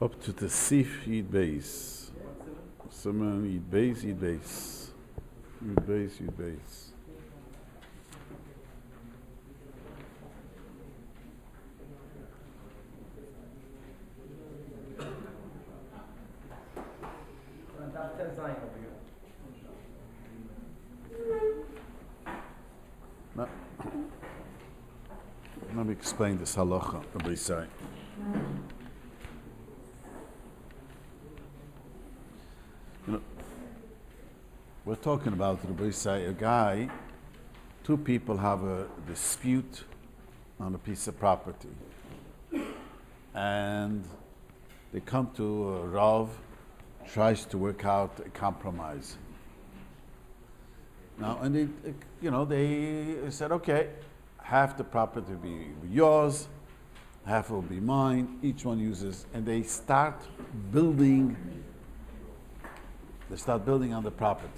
Up to the Sif Yid base. Someone Yid base, Yid base. Yid base, Yid base. No. Let me explain this halacha, Rabbi say. We're talking about, Rabbi say, a guy, two people have a dispute on a piece of property. And they come to a Rav, tries to work out a compromise. Now, and they said, okay, half the property will be yours, half will be mine, each one uses, and they start building on the property.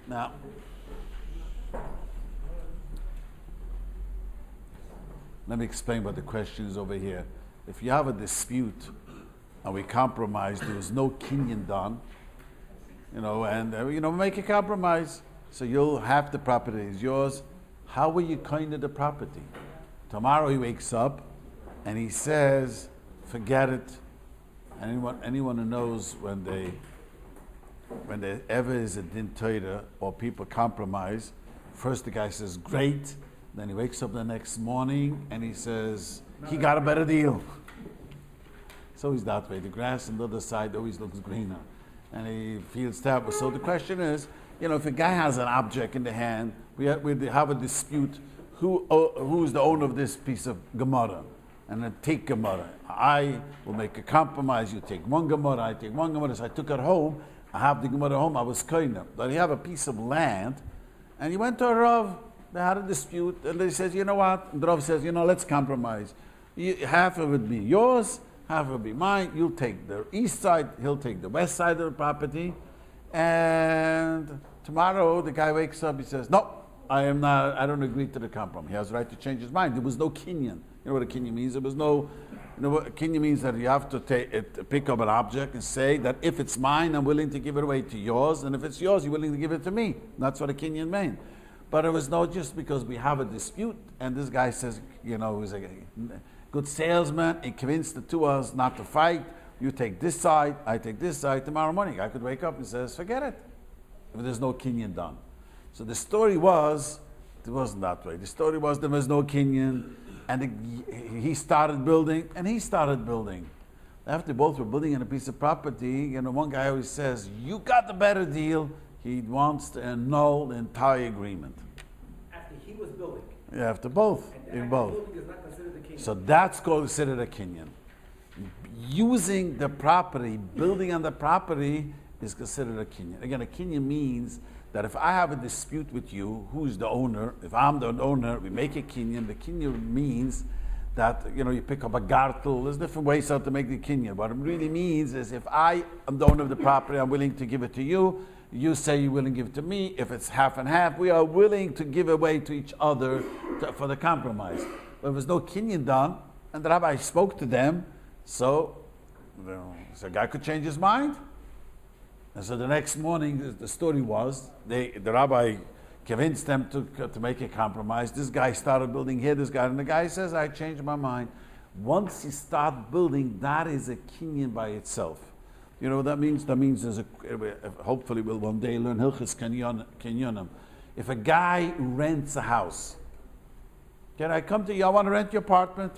Now, let me explain what the question is over here. If you have a dispute and we compromise, there was no kinyan done, make a compromise. So you'll have the property is yours. How will you kind of the property? Tomorrow he wakes up and he says, forget it. Anyone who knows when there ever is a din Torah or people compromise, first the guy says, great. Then he wakes up the next morning and he says, he got a better deal. It's always that way. The grass on the other side always looks greener. And he feels terrible. So the question is, if a guy has an object in the hand, we have a dispute, who is the owner of this piece of Gemara? And then take Gemara. I will make a compromise. You take one Gemara, I take one Gemara. So I took it home. I have the Gemara home. I was koiner. But you have a piece of land, and you went to a Rav. They had a dispute, and they says, you know what? And the Rav says, let's compromise. Half of it be yours, half of it be mine. You'll take the east side, he'll take the west side of the property. And tomorrow the guy wakes up, he says, no, I don't agree to the compromise. He has the right to change his mind. There was no kinyan. You know what a kinyan means? There was no, what kinyan means that you have to pick up an object and say that if it's mine, I'm willing to give it away to yours, and if it's yours, you're willing to give it to me. That's what a kinyan means. But it was not just because we have a dispute, and this guy says, he's a good salesman, he convinced the two of us not to fight. You take this side, I take this side. Tomorrow morning, I could wake up and says, forget it. If there's no kinyan done. So the story was, it wasn't that way. The story was there was no kinyan, and he started building, and he started building. After both were building on a piece of property, one guy always says, you got the better deal. He wants to annul the entire agreement. After he was building? Yeah, after both. And both. Building is not considered a kinyan. So that's considered a kinyan. Using the property, building on the property is considered a kinyan. Again, a kinyan means that if I have a dispute with you, who's the owner? If I'm the owner, we make a kinyan. The kinyan means that, you pick up a gartel. There's different ways how to make the kinyan. What it really means is if I am the owner of the property, I'm willing to give it to you. You say you're willing to give it to me. If it's half and half, we are willing to give away to each other for the compromise. But there was no kinyan done, and the rabbi spoke to them, so a guy could change his mind. And so the next morning, the story was, the rabbi convinced them to make a compromise. This guy started building here, and the guy says, I changed my mind. Once you start building, that is a kinyan by itself. You know what that means? That means hopefully we'll one day learn Hilchas Kinyonim. If a guy rents a house, can I come to you? I want to rent your apartment.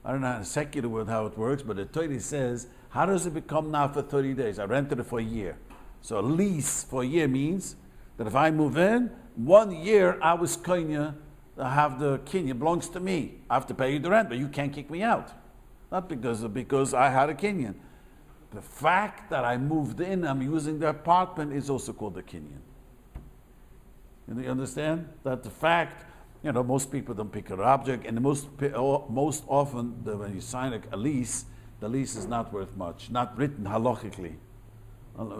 I don't know in a secular word how it works, but the Torah says, how does it become now for 30 days? I rented it for a year. So a lease for a year means that if I move in, 1 year I was konya, I have the kinyan, belongs to me. I have to pay you the rent, but you can't kick me out. Not because I had a kinyan. The fact that I moved in, I'm using the apartment, is also called a kinyan. You understand? That the fact, most people don't pick an object, and most often when you sign a lease, the lease is not worth much, not written halachically.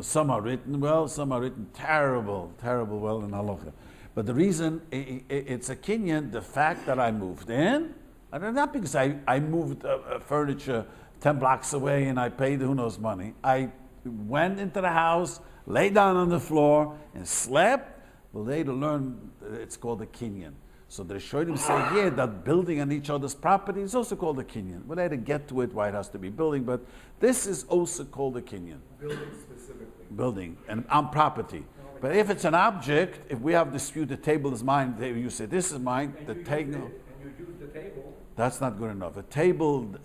Some are written well, some are written terrible well in halacha. But the reason it's a kinyan, the fact that I moved in, and not because I moved furniture 10 blocks away and I paid who knows money. I went into the house, lay down on the floor, and slept. Well, later learn it's called a kinyan. So the Shiurim say here that building on each other's property is also called a kinyan. We'll later get to it why it has to be building, but this is also called a kinyan. Building specifically. Building and on property. But if it's an object, if we have dispute, the table is mine. You say this is mine. And The you table. use it, and you use the table. That's not good enough. A table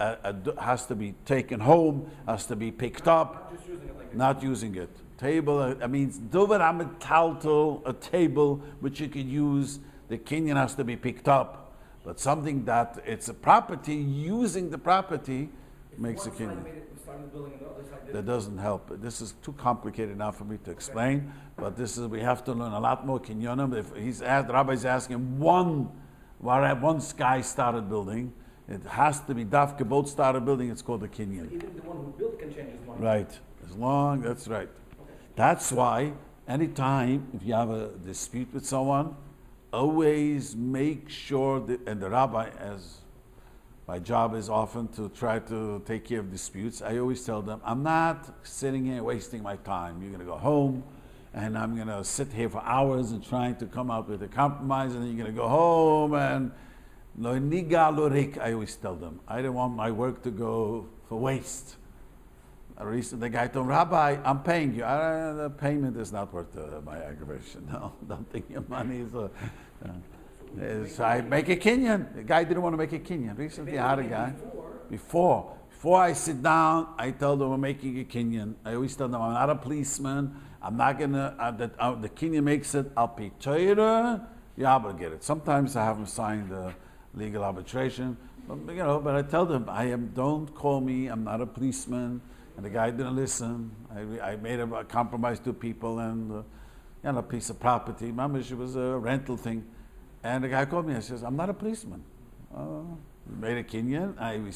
has to be taken home, has to be picked up. Not just using it like Not using it. Table, I mean, dover ametalto, a table which you can use, the kinyan has to be picked up. But something that it's a property, using the property makes a one side kinyan. made it, started the building, and the other side That didn't. doesn't help. This is too complicated now for me to explain, but this is, we have to learn a lot more kinyanim. If he's asked, the rabbi is asking one guy started building, it has to be dafke both started building, it's called a kinyan. Even the one who built can change his mind. Right. As long, that's right. That's why anytime if you have a dispute with someone, always make sure that, and the rabbi, as my job is often to try to take care of disputes, I always tell them, I'm not sitting here wasting my time. You're going to go home and I'm going to sit here for hours and trying to come up with a compromise, and then you're going to go home and lo niga lo rik, I always tell them. I don't want my work to go for waste. Recently, the guy told me, Rabbi, I'm paying you. The payment is not worth my aggravation. No, don't think your money is. So I make a kinyan. The guy didn't want to make a kinyan. Recently, I had a guy. Before I sit down, I tell them I'm making a kinyan. I always tell them I'm not a policeman. I'm not gonna. The kinyan makes it. I'll pay Torah. You obligate it. Sometimes I have them sign the legal arbitration. But I tell them Don't call me. I'm not a policeman. And the guy didn't listen. I made a compromise to people and a piece of property. Mamish, it was a rental thing. And the guy called me and says, I'm not a policeman. We made a kinyan. We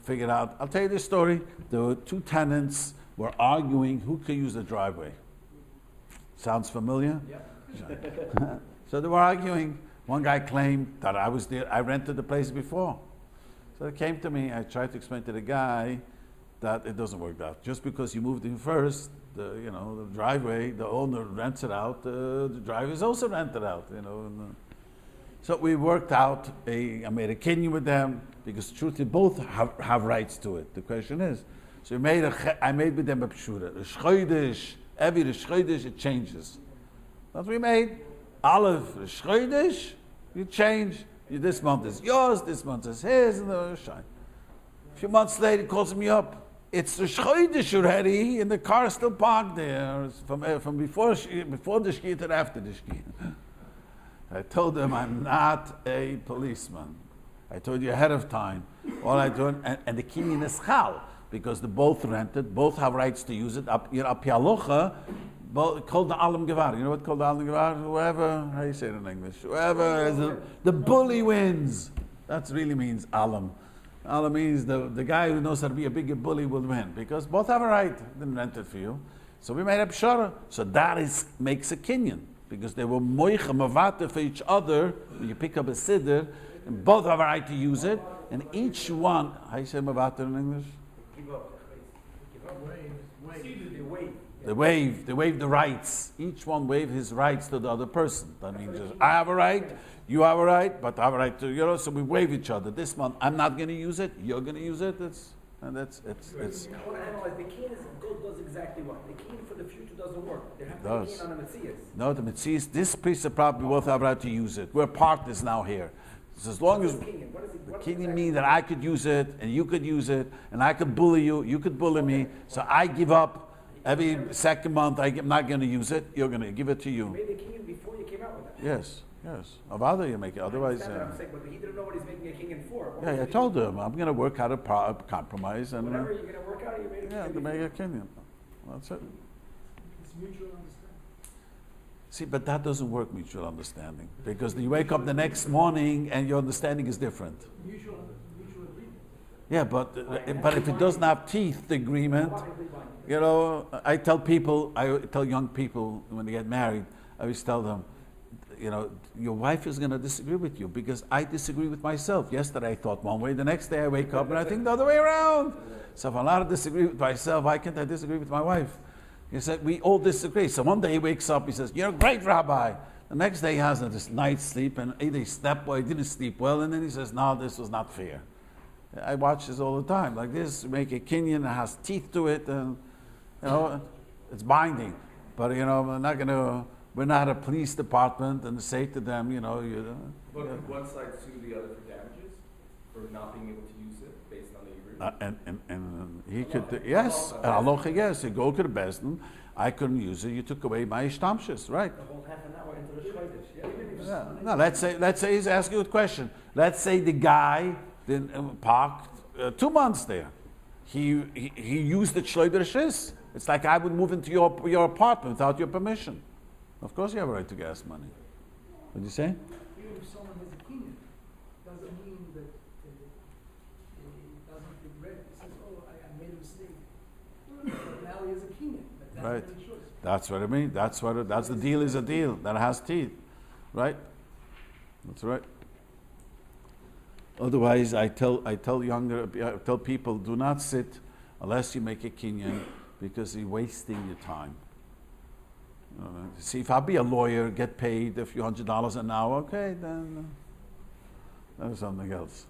figured out. I'll tell you this story. There were two tenants were arguing who could use the driveway. Sounds familiar? Yeah. So they were arguing. One guy claimed that I was there. I rented the place before. So they came to me. I tried to explain to the guy that it doesn't work out. Just because you moved in first, the driveway, the owner rents it out, the driveway is also rented out, So we worked out, I made a kinyan with them, because truthfully both have rights to it. The question is, so I made with them a pshura. The shchoidish, every shchoidish, it changes. Once we made, Aleph, the shchoidish, you change. This month is yours, this month is his, and the shine. A few months later, he calls me up. It's the shchoidish already, and the car is still parked there. It's from before the shkita and after the shkita. I told him I'm not a policeman. I told you ahead of time. All I do, and the kinyan is chal, because they both rented, both have rights to use it. Up Halacha, called the alam gevar. You know what called the alam gevar? Whoever, how you say it in English? Whoever is the bully wins. That really means alam. Alam means the guy who knows how to be a bigger bully will win, because both have a right. Didn't rent it for you. So we made a pshara. So that makes a kinyan, because they were moicha mavata for each other. When you pick up a siddur, and both have a right to use it, and each one, how you say mavata in English? Give up. They waive the rights. Each one waive his rights to the other person. That means I have a right, you have a right, but I have a right to, so we waive each other. This month, I'm not going to use it, you're going to use it. It's. I want to analyze, the kinyan does exactly what? The kinyan for the future doesn't work. There have to be a kinyan on the Metzias. No, the Metzias, this piece of property, we both have a right to use it. We're partners now here. So as long as the kinyan means that I could use it, and you could use it, and I could bully you, you could bully me, so I give up. Every second month, I'm not going to use it. You're going to give it to you. You made the kinyan before you came out with that. Yes. Of other you make it. Otherwise, I'm saying, but he didn't know what he's making a kinyan for. I told him I'm going to work out a compromise and. Whatever you're going to work out, you made a kinyan. To make a kinyan. That's it. It's mutual understanding. See, but that doesn't work, mutual understanding, because you wake up the next morning and your understanding is different. Mutual agreement. Yeah, but if it doesn't have teeth, the agreement. I tell young people when they get married, I always tell them, your wife is going to disagree with you because I disagree with myself. Yesterday I thought one way, the next day I wake up and I think the other way around. So if I'm allowed to disagree with myself, why can't I disagree with my wife? He said, we all disagree. So one day he wakes up, he says, you're a great rabbi. The next day he has this night's sleep and either he slept well, he didn't sleep well, and then he says, no, this was not fair. I watch this all the time. Like this, make a kinyan, it has teeth to it, and it's binding. But we're not a police department and say to them, But could one side sue the other for damages for not being able to use it based on the agreement? and he could, yes, Halacha, yes, you go to the Bezdin, I couldn't use it, you took away my ishtamshus, right? The whole half an hour into the shaydish. Yeah. No, let's say he's asking you a question. Let's say the guy parked 2 months there. He used the shaydish. It's like I would move into your apartment without your permission. Of course you have a right to gas money. What did you say? Even if someone has a kinyan, doesn't mean that he doesn't regret. He says, oh, I made a mistake. But now he has a kinyan. That's Right. the choice. That's what I mean. That's the deal is a deal that has teeth. Right? That's right. Otherwise, I tell people, do not sit unless you make a kinyan because you're wasting your time. See, if I be a lawyer, get paid a few $100s an hour, okay, then that's something else.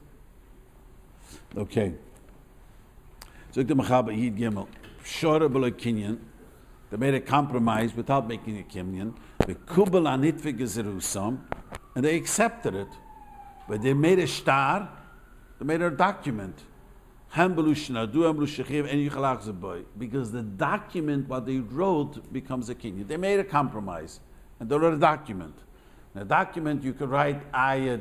Okay. So the Mechaba Yid Gimel, Shora B'Lo Kinyan, they made a compromise without making a kinyan. The Kubal Anitve Gezerusam, and they accepted it, but they made a star, they made a document. Because the document, what they wrote, becomes a kinyan. They made a compromise, and they wrote a document. In a document, you could write, I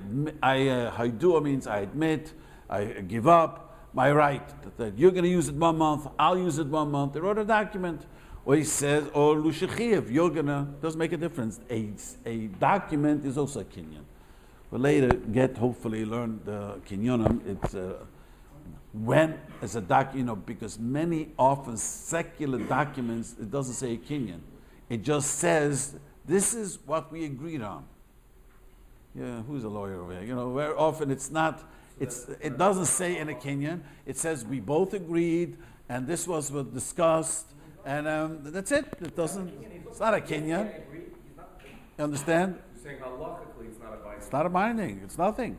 do means I admit, I give up my right. That you're going to use it 1 month, I'll use it 1 month. They wrote a document. Or he says, or Lushechiv, you're going to, doesn't make a difference. A document is also a kinyan. But later, hopefully learn the kinyanim. It's when as a because many often secular documents, it doesn't say a kinyan. It just says, this is what we agreed on. Yeah, who's a lawyer over here? Very often it's not, it doesn't say in a kinyan. It says we both agreed, and this was what discussed, and that's it. It's not a kinyan. You understand? You're saying halachically it's not a binding. It's not a binding. It's nothing.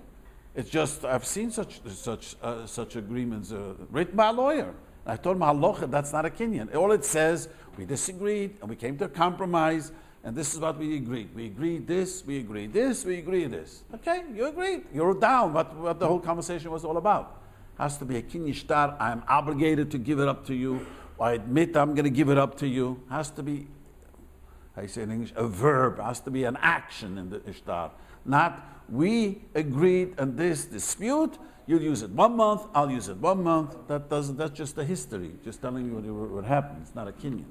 It's just I've seen such agreements written by a lawyer. I told him halacha, that's not a kinyan. All it says, we disagreed and we came to a compromise, and this is what we agreed. We agreed this, we agreed this, we agreed this. Okay, you agreed. You're down. What the whole conversation was all about. Has to be a kinyan shtar. I'm obligated to give it up to you. I admit I'm going to give it up to you. Has to be, I say in English, a verb. Has to be an action in the ishtar. Not, we agreed on this dispute, you'll use it 1 month, I'll use it 1 month. That's just a history, just telling you what happened. It's not a kinyan.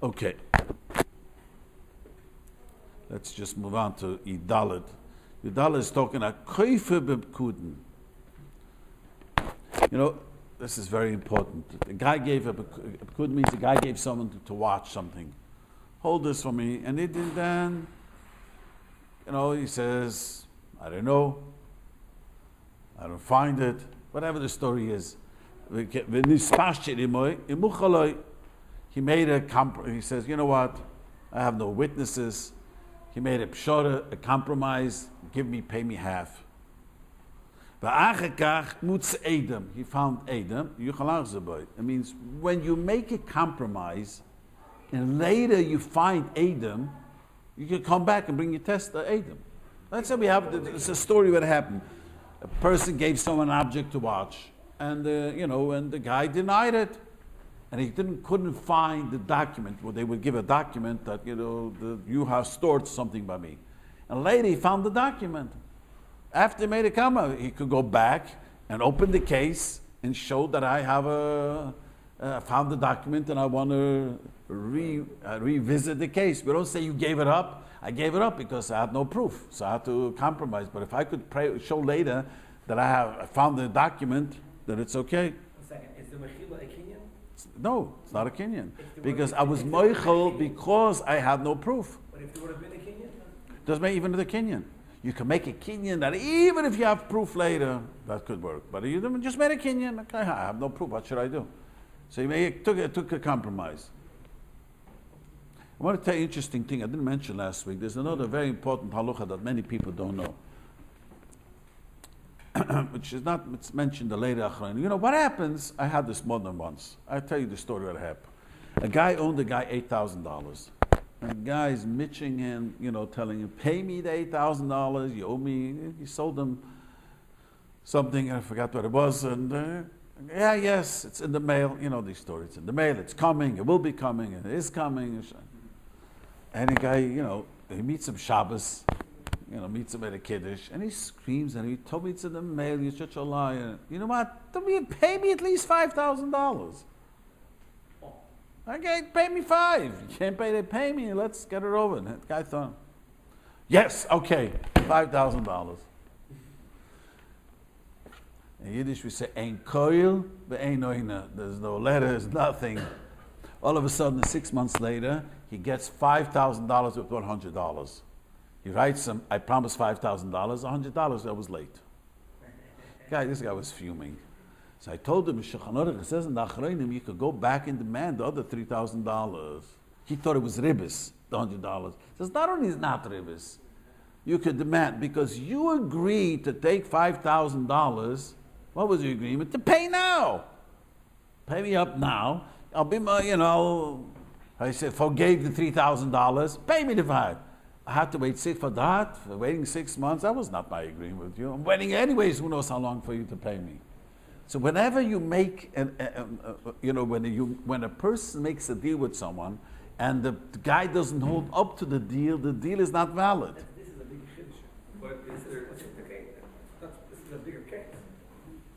Okay. Let's just move on to Idalit. Idalit is talking about Koife b'pkuden. This is very important. The guy gave a pkud means the guy gave someone to watch something. Hold this for me, and he did then. He says, I don't know, I don't find it, whatever the story is. He made a compromise. He says, you know what, I have no witnesses. He made a pshara, a compromise, pay me half. He found Edom. It means when you make a compromise and later you find Edom, you can come back and bring your test to Edom. Let's say it's a story what happened. A person gave someone an object to watch, and the guy denied it, and he couldn't find the document. Well, they would give a document that you have stored something by me, and later he found the document. After he made a comment, he could go back and open the case and show that I have found the document and I want to revisit the case. We don't say you gave it up. I gave it up because I had no proof, so I had to compromise. But if I could show later that I found the document, then it's okay. 1 second, is the mechila a kinyan? No, it's not a kinyan. Because I was moichel because I had no proof. But But if there would have been a kinyan? Doesn't make even the kinyan. You can make a kinyan that even if you have proof later, that could work. But you just made a kinyan, okay, I have no proof, what should I do? So he took a compromise. I want to tell you an interesting thing I didn't mention last week. There's another very important halacha that many people don't know. Which is not, it's mentioned the later Achron. You know, what happens, I had this more than once. I'll tell you the story what happened. A guy owned a guy $8,000. And the guy's mitching him, you know, telling him, pay me the $8,000, you owe me. He sold him something, I forgot what it was, and yes, it's in the mail. You know these stories. It's in the mail, it's coming, it will be coming, it is coming. And the guy, you know, he meets him Shabbos, you know, meets him at a Kiddush, and he screams, and he told me it's in the mail, you're such a liar. You know what? Pay me at least $5,000. Okay, pay me $5,000. You can't pay me, let's get it over. And the guy thought, yes, okay, $5,000. In Yiddish we say, ein koil, ve'ein oina. There's no letters, nothing. All of a sudden, 6 months later, he gets $5,000 with $100. He writes him, I promised $5,000, $100, I was late. This guy was fuming. So I told him, it says in the Achronim, you could go back and demand the other $3,000. He thought it was ribis, the $100. He says, not only is not ribis, you could demand, because you agreed to take $5,000. What was your agreement? To pay now. Pay me up now. I'll be my, you know, I said, forgave the $3,000, pay me the $5,000. I had to wait for that, for waiting 6 months. That was not my agreement with you. I'm waiting anyways, who knows how long for you to pay me. So whenever you make, you know, when a person makes a deal with someone and the guy doesn't hold up to the deal is not valid. This is a big chiddush. But is there, this is a bigger case.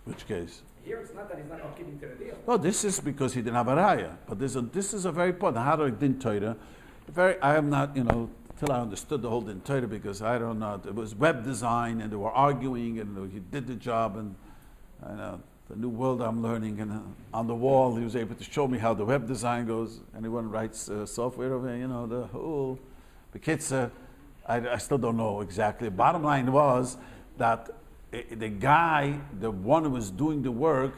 Which case? Here it's not that he's not upkeeping to the deal. Well, this is because he didn't have a raya. But this is a very important. How do I din Torah? I am not, you know, till I understood the whole din Torah, because I don't know. It was web design and they were arguing and he did the job, and the new world I'm learning, and on the wall he was able to show me how the web design goes. Anyone writes software over, you know, the whole, the kids, I still don't know exactly. Bottom line was that the guy, the one who was doing the work,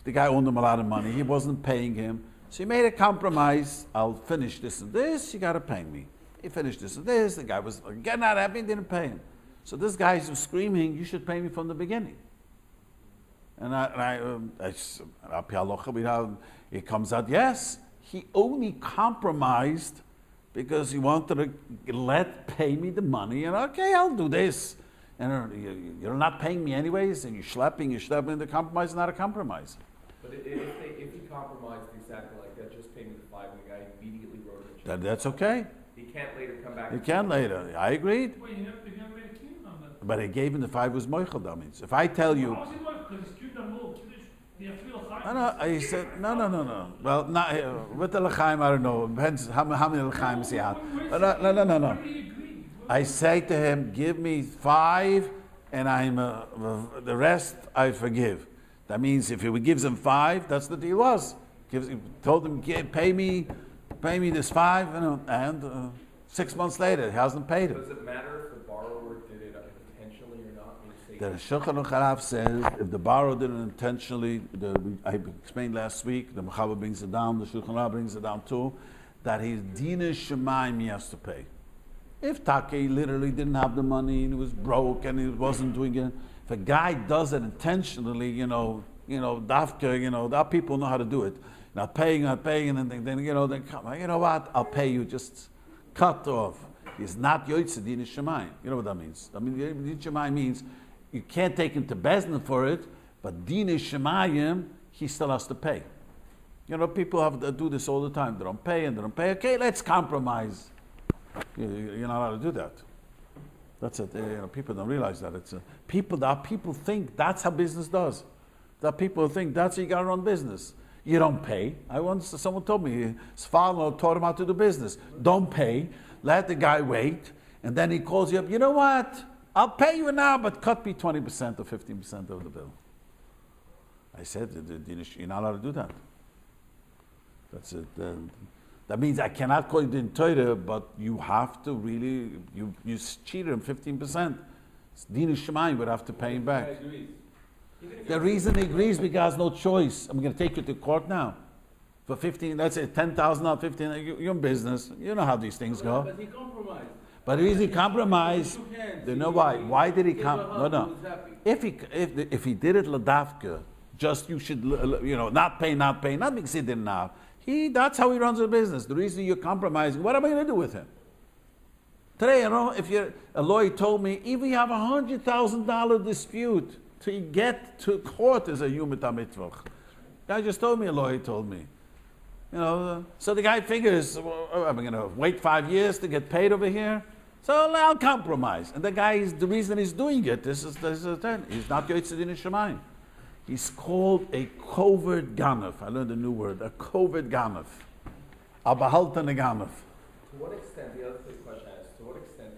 the guy owed him a lot of money. He wasn't paying him. So he made a compromise. I'll finish this and this, you got to pay me. He finished this and this. The guy was getting not happy, didn't pay him. So this guy was screaming, you should pay me from the beginning. And it comes out, yes, he only compromised because he wanted to pay me the money, and okay, I'll do this. And you're not paying me anyways, and you're schlepping, the compromise is not a compromise. But if he compromised exactly like that, just pay me the $5,000, and the guy immediately wrote a check. That's okay. He can't later come back. He can later. I agreed. Well, you never made a kiyum on that. But I gave him the $5,000 was moichel, that means. If I tell you... How was he moichel? Because he's kiyum on the kiddush. I said, no. Well, not, with the l'chaim, I don't know. It depends how many l'chaims he had. No. I say to him, give me 5, and the rest I forgive. That means if he gives him 5, that's the deal was. He told him, pay me this 5, and 6 months later, he hasn't paid it. Does it matter if the borrower did it intentionally or not? The Shulchan Aruch says if the borrower did it intentionally, I explained last week, the Mechaber brings it down, the Shulchan Aruch brings it down too, that his dina shemaim he has to pay. If Take literally didn't have the money and he was broke and he wasn't doing it, if a guy does it intentionally, dafka, that people know how to do it. Not paying, and then come, you know what? I'll pay you. Just cut off. He's not yoytze dina shemaim. You know what that means? I mean, dina shemaim means you can't take him to Bezdin for it, but dina shemayim he still has to pay. People have to do this all the time. They don't pay. Okay, let's compromise. You're not allowed to do that. That's it. People don't realize that. People think that's how business does. That people think that's how you got to run business. You don't pay. Someone told me his father taught him how to do business. Don't pay. Let the guy wait, and then he calls you up. You know what? I'll pay you now, but cut me 20% or 15% of the bill. I said, you're not allowed to do that. That's it. That means I cannot call you in Torah, but you have to really, you cheated him 15%. Dina Shemaim would have to pay him back. The reason he agrees because he has no choice. I'm going to take you to court now. For 15, let's say 10,000 or 15, you're in business. You know how these things go. But he compromised. But the reason he compromised, you know why? Why did he No. If he did it ladavka, just you should, not pay, not because he didn't have. That's how he runs a business. The reason you're compromising, what am I going to do with him? Today, if a lawyer told me, even you have $100,000 dispute to get to court is a human mitzvah. Guy just told me, a lawyer told me. So the guy figures, am I going to wait 5 years to get paid over here? So I'll compromise. And the reason he's doing it, this is the thing. He's not Yotzei Din Shemayim. He's called a covert ganef. I learned a new word, a covert ganef. A behaltene ganef. To what extent, the other question I asked, to what extent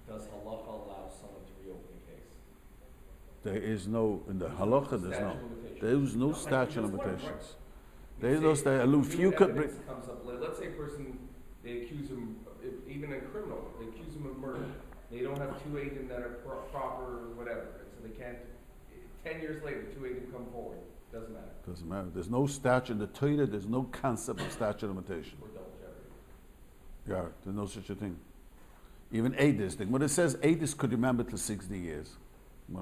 does halacha allow someone to reopen a case? There is no, in the halacha, there is no statute of limitations. There is no statute. If you could bring, comes up, let's say a person, they accuse him, even a criminal, they accuse him of murder. They don't have two agents that are proper or whatever, so they can't. 10 years later, two agents come forward. Doesn't matter. Doesn't matter. There's no statute in the Torah. There's no concept of statute of limitation. Or double jeopardy. Yeah, there's no such a thing. Even Adis, when it says Adis could remember till 60 years, the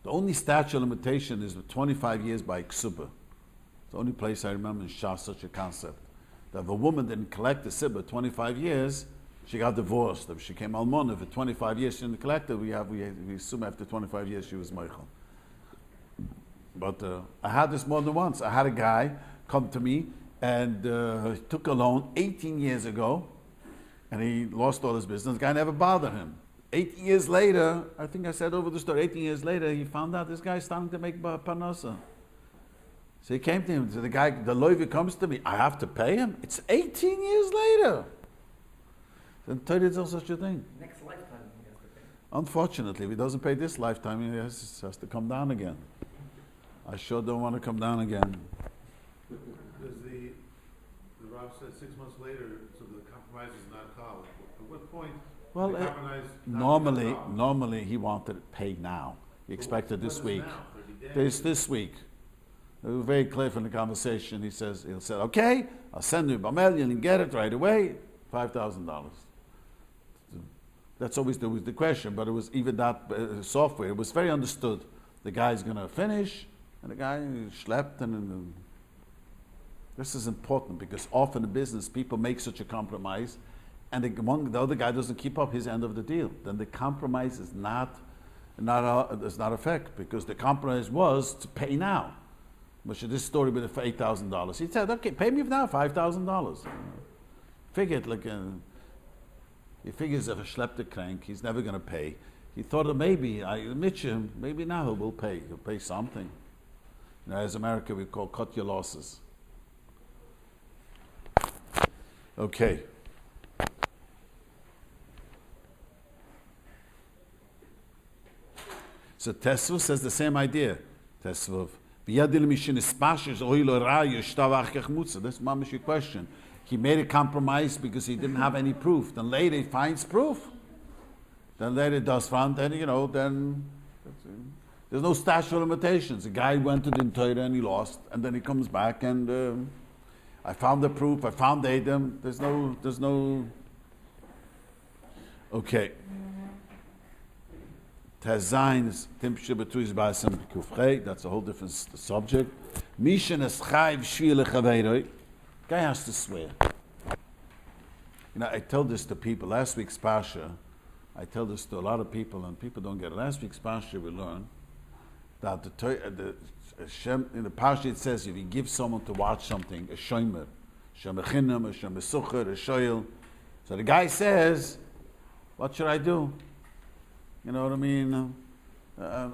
only statute of limitation is 25 years by Ksuba. It's the only place I remember in Shas such a concept. That if a woman didn't collect the Sibba 25 years, she got divorced. If she came almona for 25 years, she didn't collect it. We assume after 25 years she was Michael. But I had this more than once. I had a guy come to me and he took a loan 18 years ago and he lost all his business. The guy never bothered him. 18 years later, I think I said over the story, 18 years later, he found out this guy's starting to make parnasa. So he came to him, so the lawyer comes to me, I have to pay him? It's 18 years later. Then Torah is no such a thing. Next lifetime he has to pay. Unfortunately, if he doesn't pay this lifetime, he has to come down again. I sure don't want to come down again. Does the Rav said 6 months later, so the compromise is not called. At what point? Well, the compromise normally he wanted it paid now. He expected this week. This week. It was very clear from the conversation. He'll say, okay, I'll send you a million and get it right away. $5,000. That's always the question, but it was even that software. It was very understood. The guy's going to finish, and the guy schlepped, and this is important because often in business people make such a compromise, and the other guy doesn't keep up his end of the deal. Then the compromise is does not affect because the compromise was to pay now. But this story with the $8,000, he said, "Okay, pay me now $5,000." Figured he figures if a schlepped crank, he's never going to pay. He thought of maybe now he will pay. He'll pay something. As America we call cut your losses. Okay. So Tesvav says the same idea. Tesvav. That's mama's your question. He made a compromise because he didn't have any proof. Then later he finds proof. Then later it does find, then there's no statute of limitations. The guy went to the Torah and he lost, and then he comes back and I found the proof, I found Adam. There's no. Okay. Tazayin Timshe Betuiz Basem Kufrei. That's a whole different subject. Mishan Eschayv Shvil Lechaveiroi. Guy has to swear. I tell this to people. Last week's Pasha, I tell this to a lot of people, and people don't get it. Last week's Pasha, we learned that in the Pasha it says if you give someone to watch something, a shomer, shemechinam, a shemesucher, a shoyel. So the guy says, "What should I do?" You know what I mean?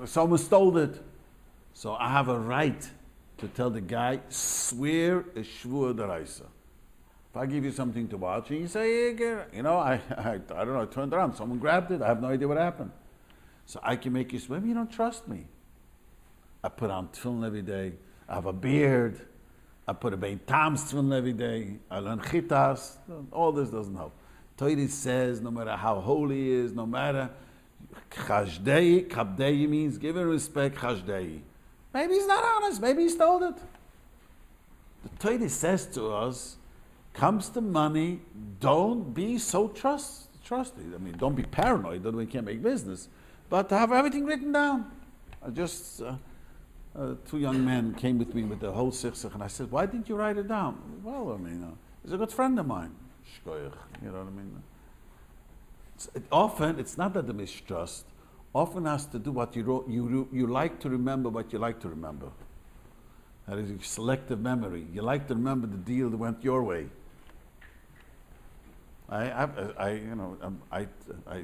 Someone stole it, so I have a right to tell the guy, swear a shvur deraisa. If I give you something to watch and you say, I don't know, I turned around, someone grabbed it, I have no idea what happened. So I can make you swear, you don't trust me. I put on tefillin every day, I have a beard, I put a Bein Tams every day. I learn Chitas. All this doesn't help. Torah says no matter how holy he is, no matter Chashdei, Kabdei means give him respect, Chashdei. Maybe he's not honest, maybe he stole it. The Torah says to us, comes to money, don't be so trusty. I mean, don't be paranoid that we can't make business, but to have everything written down. I just, two young men came with me with the whole Sichsach, and I said, why didn't you write it down? Well, I mean, he's a good friend of mine. Shkoyach, you know what I mean? Often, it's not that the mistrust, often has to do what you like to remember what you like to remember. That is selective memory. You like to remember the deal that went your way.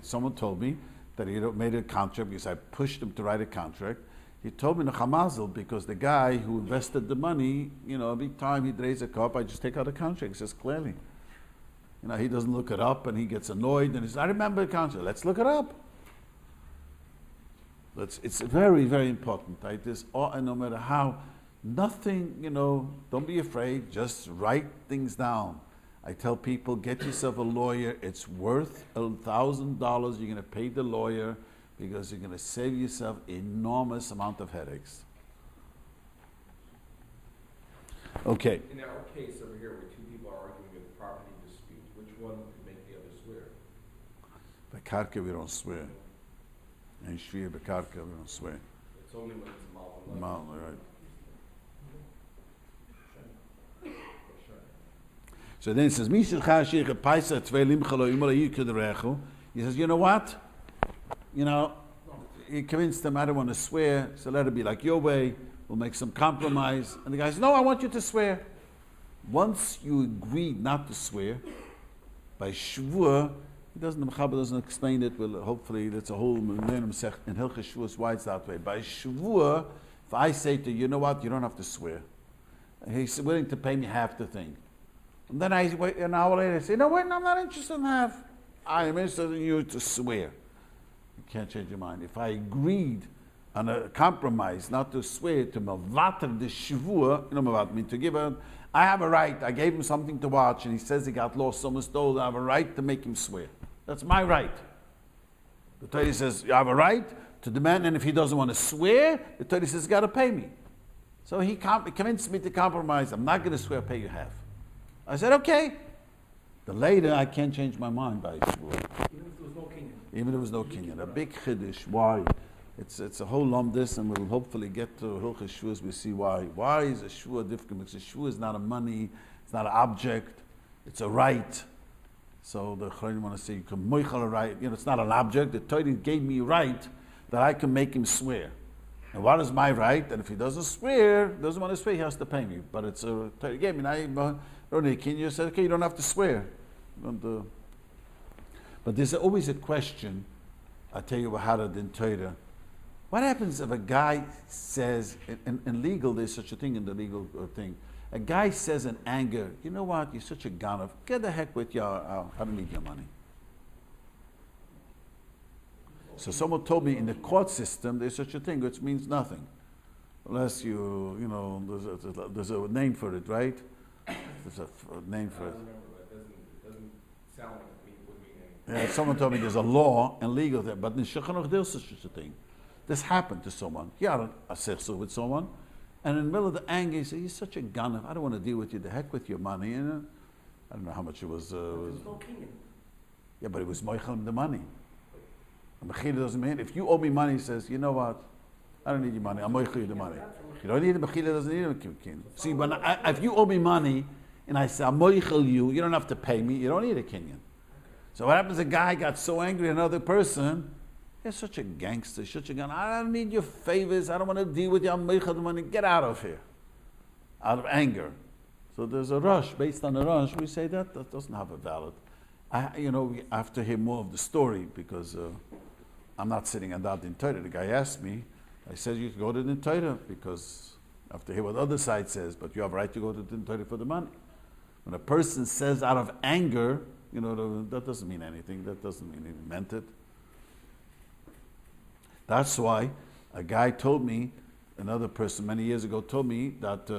Someone told me that he made a contract because I pushed him to write a contract. He told me in a chamazel because the guy who invested the money, every time he'd raise a cup, I just take out the contract. He says clearly. He doesn't look it up and he gets annoyed and he says, I remember the contract. Let's look it up. It's very, very important. Right? And no matter how, nothing, don't be afraid. Just write things down. I tell people, get yourself a lawyer. It's worth $1,000. You're going to pay the lawyer because you're going to save yourself enormous amount of headaches. Okay. In our case over here, where two people are arguing with a property dispute, which one could make the other swear? By karka, we don't swear. And shvir by karka, we don't swear. It's only when it's a mal. Right. So then it says, he says, you know what? He convinced them, I don't want to swear, so let it be like your way, we'll make some compromise. And the guy says, no, I want you to swear. Once you agree not to swear, by shvur, the Mechaber doesn't explain it, well, hopefully that's a whole in Hilchos Shvuos why it's that way. By shvur, if I say to you, you know what, you don't have to swear. He's willing to pay me half the thing. And then I wait an hour later, I say, no, wait, I'm not interested in half. I am interested in you to swear. You can't change your mind. If I agreed on a compromise not to swear, to mavater the shvur, mavater means to give him, I have a right. I gave him something to watch and he says he got lost, someone stole it. I have a right to make him swear. That's my right. The Torah says, you have a right to demand, and if he doesn't want to swear, the Torah says, you got to pay me. So he convinced me to compromise. I'm not going to swear, I'll pay you half. I said, okay. The later, I can't change my mind by shvur. Even if there was no kinyan. Even if there was no kinyan. A big chiddush. Why? It's a whole lumdis, and we'll hopefully get to Hilchos Shvuos. We see why. Why is a shvur difficult? Because a shvur is not a money, it's not an object, it's a right. So the Chachamim want to say you can moichel a right. It's not an object. The Torah gave me a right that I can make him swear. And what is my right? And if he doesn't want to swear, he has to pay me. But it's a Torah gave me. You said, okay, you don't have to swear. But there's always a question. I tell you what had in Torah. What happens if a guy says, in legal, there's such a thing in the legal thing. A guy says in anger, you know what, you're such a ganav, get the heck with you, I don't need your money. So someone told me in the court system, there's such a thing, which means nothing. Unless there's a name for it, right? There's a name for it. I don't remember, but it doesn't sound like it would mean anything. Yeah, someone told me there's a law and legal there, but in Shulchan there's such a thing. This happened to someone. He had a sechsel with someone, and in the middle of the anger, he said, "You're such a ganav. I don't want to deal with you. The heck with your money." And I don't know how much it was. There was no kinyan. Yeah, but it was moichel the money. And mechila doesn't mean if you owe me money. He says, "You know what? I don't need your money. I'm moichel you the money." You don't need it. Mechila doesn't need it. See, when if you owe me money and I say I'm moichel you, you don't have to pay me. You don't need a kinyan. So what happens? A guy got so angry at another person. You're such a gangster, such a gun. I don't need your favors. I don't want to deal with you. I'm moichel the money. Get out of here. Out of anger. So there's a rush. Based on a rush, we say that doesn't have a valid. We have to hear more of the story because I'm not sitting on that in Torah. The guy asked me. I said you can go to the Torah because I have to hear what the other side says. But you have a right to go to the Torah for the money. When a person says out of anger, that doesn't mean anything. That doesn't mean he meant it. That's why a guy told me, another person many years ago told me that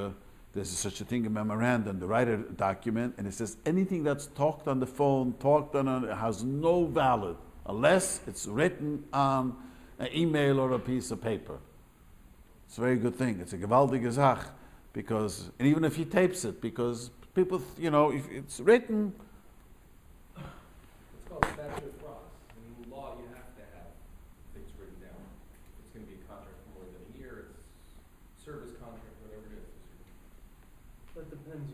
there's such a thing, a memorandum, the writer document, and it says anything that's talked on the phone, talked on it has no valid unless it's written on an email or a piece of paper. It's a very good thing. It's a gewaltige Sach, because, and even if he tapes it, because people, if it's written. It's called statute of frauds. In law, you have to have things written down. It's going to be a contract for more than a year. It's service contract, whatever it is. That depends,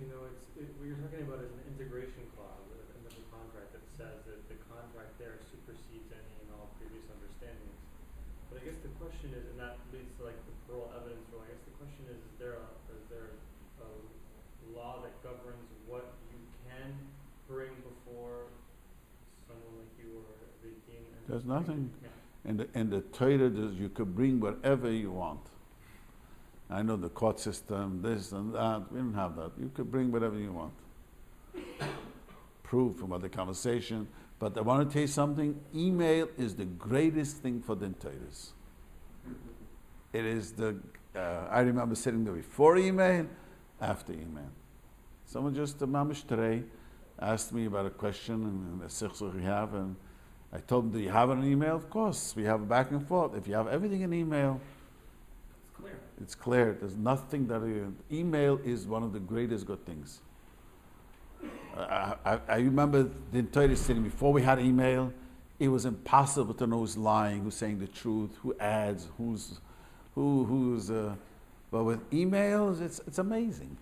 what you're talking about is an integration clause at the end of the contract that says that the contract there supersedes any and all previous understandings. But I guess the question is, and that leads to like the parole evidence rule, I guess the question is there a law that governs what you can bring before someone like you or the dean? There's nothing. Yeah. In the Torah, you could bring whatever you want. I know the court system, this and that. We don't have that. You could bring whatever you want. Proof about the conversation. But I want to tell you something. Email is the greatest thing for the Torahs. It is I remember sitting there before email, after email. Someone just, Mamish today, asked me about a question and the Srs15 we have, and I told him, do you have it in email? Of course, we have a back and forth. If you have everything in email, it's clear. There's nothing that email is one of the greatest good things. I remember the Torah sitting before we had email. It was impossible to know who's lying, who's saying the truth, who adds, who's. But with emails, it's amazing.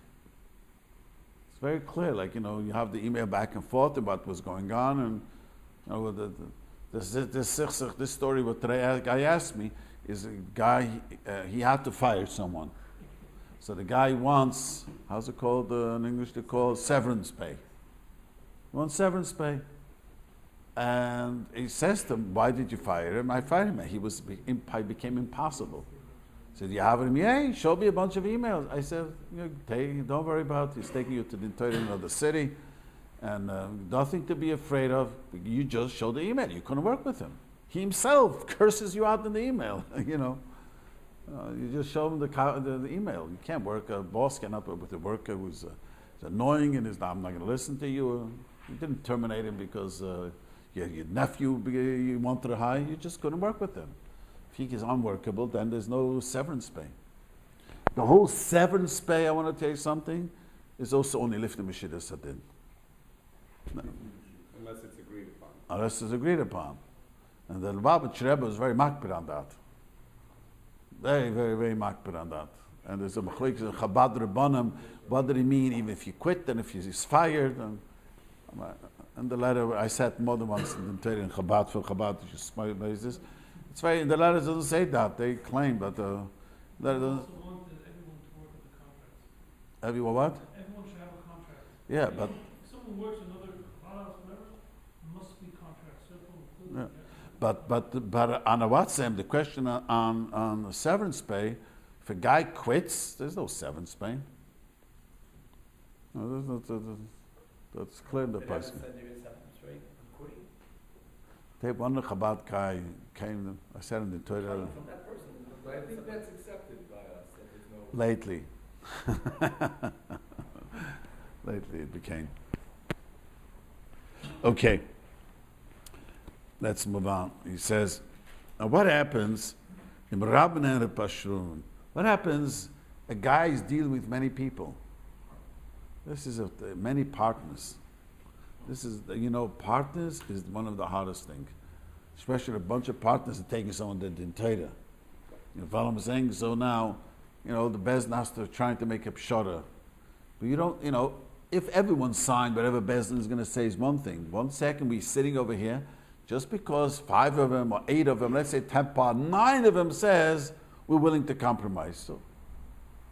It's very clear. Like you have the email back and forth about what's going on, and this story what the guy asked me is a guy he had to fire someone. So the guy wants, how's it called in English? They call severance pay. He wants severance pay. And he says to him, why did you fire him? I fired him. He became impossible. He said, you have him? Yeah, he showed me a bunch of emails. I said, don't worry about it. He's taking you to the interior of the city. And nothing to be afraid of. You just show the email. You couldn't work with him. He himself curses you out in the email, You just show him the email. You can't work. A boss cannot work with a worker who's annoying and I'm not going to listen to you. You didn't terminate him because your nephew you wanted to hire. You just couldn't work with him. If he is unworkable, then there's no severance pay. The whole severance pay, I want to tell you something, is also only lifting Meshida Sadin. Unless it's agreed upon. Unless it's agreed upon. And the Lubavitch Rebbe was very makpid on that. Very, very, very makpid on that. And there's a machlik in Chabad Rabbanim. What did he mean? Even if you quit and if he's fired. And the letter, I said more than once in Chabad for Chabad, this. It's very, the letter doesn't say that. They claim that the letter doesn't. Also wanted everyone to work with the contracts. Everyone what? Everyone should have a contract. Yeah, but. If someone works another house, whatever, must be contract. Yeah. But on a WhatsApp, the question on the severance pay, if a guy quits, there's no severance pay. No, that's clear in the person. One Chabad guy came, I said in the Torah. From that person. But I think that's accepted by us. That there's no Lately. Lately it became. Okay. Let's move on. He says, now what happens in Rabban and Pashrun? What happens? A guy is dealing with many people. This is many partners. This is, partners is one of the hardest things. Especially a bunch of partners are taking someone that didn't tell you. You follow what I'm saying? So now, the Bezdin are trying to make a pshara. But you don't, if everyone signed whatever Bezdin is going to say is one thing. 1 second, we're sitting over here, just because 5 of them or 8 of them, let's say 10 part, 9 of them says we're willing to compromise.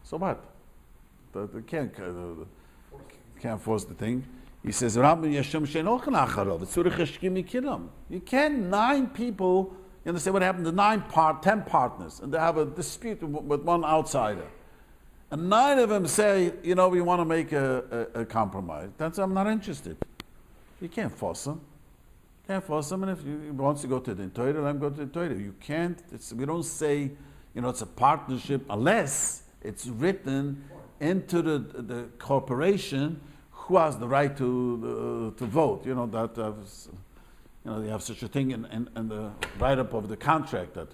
So what? They can't force the thing. He says, you can't 9 people, you understand what happened to 10 partners, and they have a dispute with one outsider. And 9 of them say, we want to make a compromise. I'm not interested. You can't force them. Can't force them, and if he wants to go to the Torah, let him go to the Torah. You can't, we don't say, it's a partnership unless it's written into the corporation who has the right to vote. You know that they have such a thing in the write-up of the contract that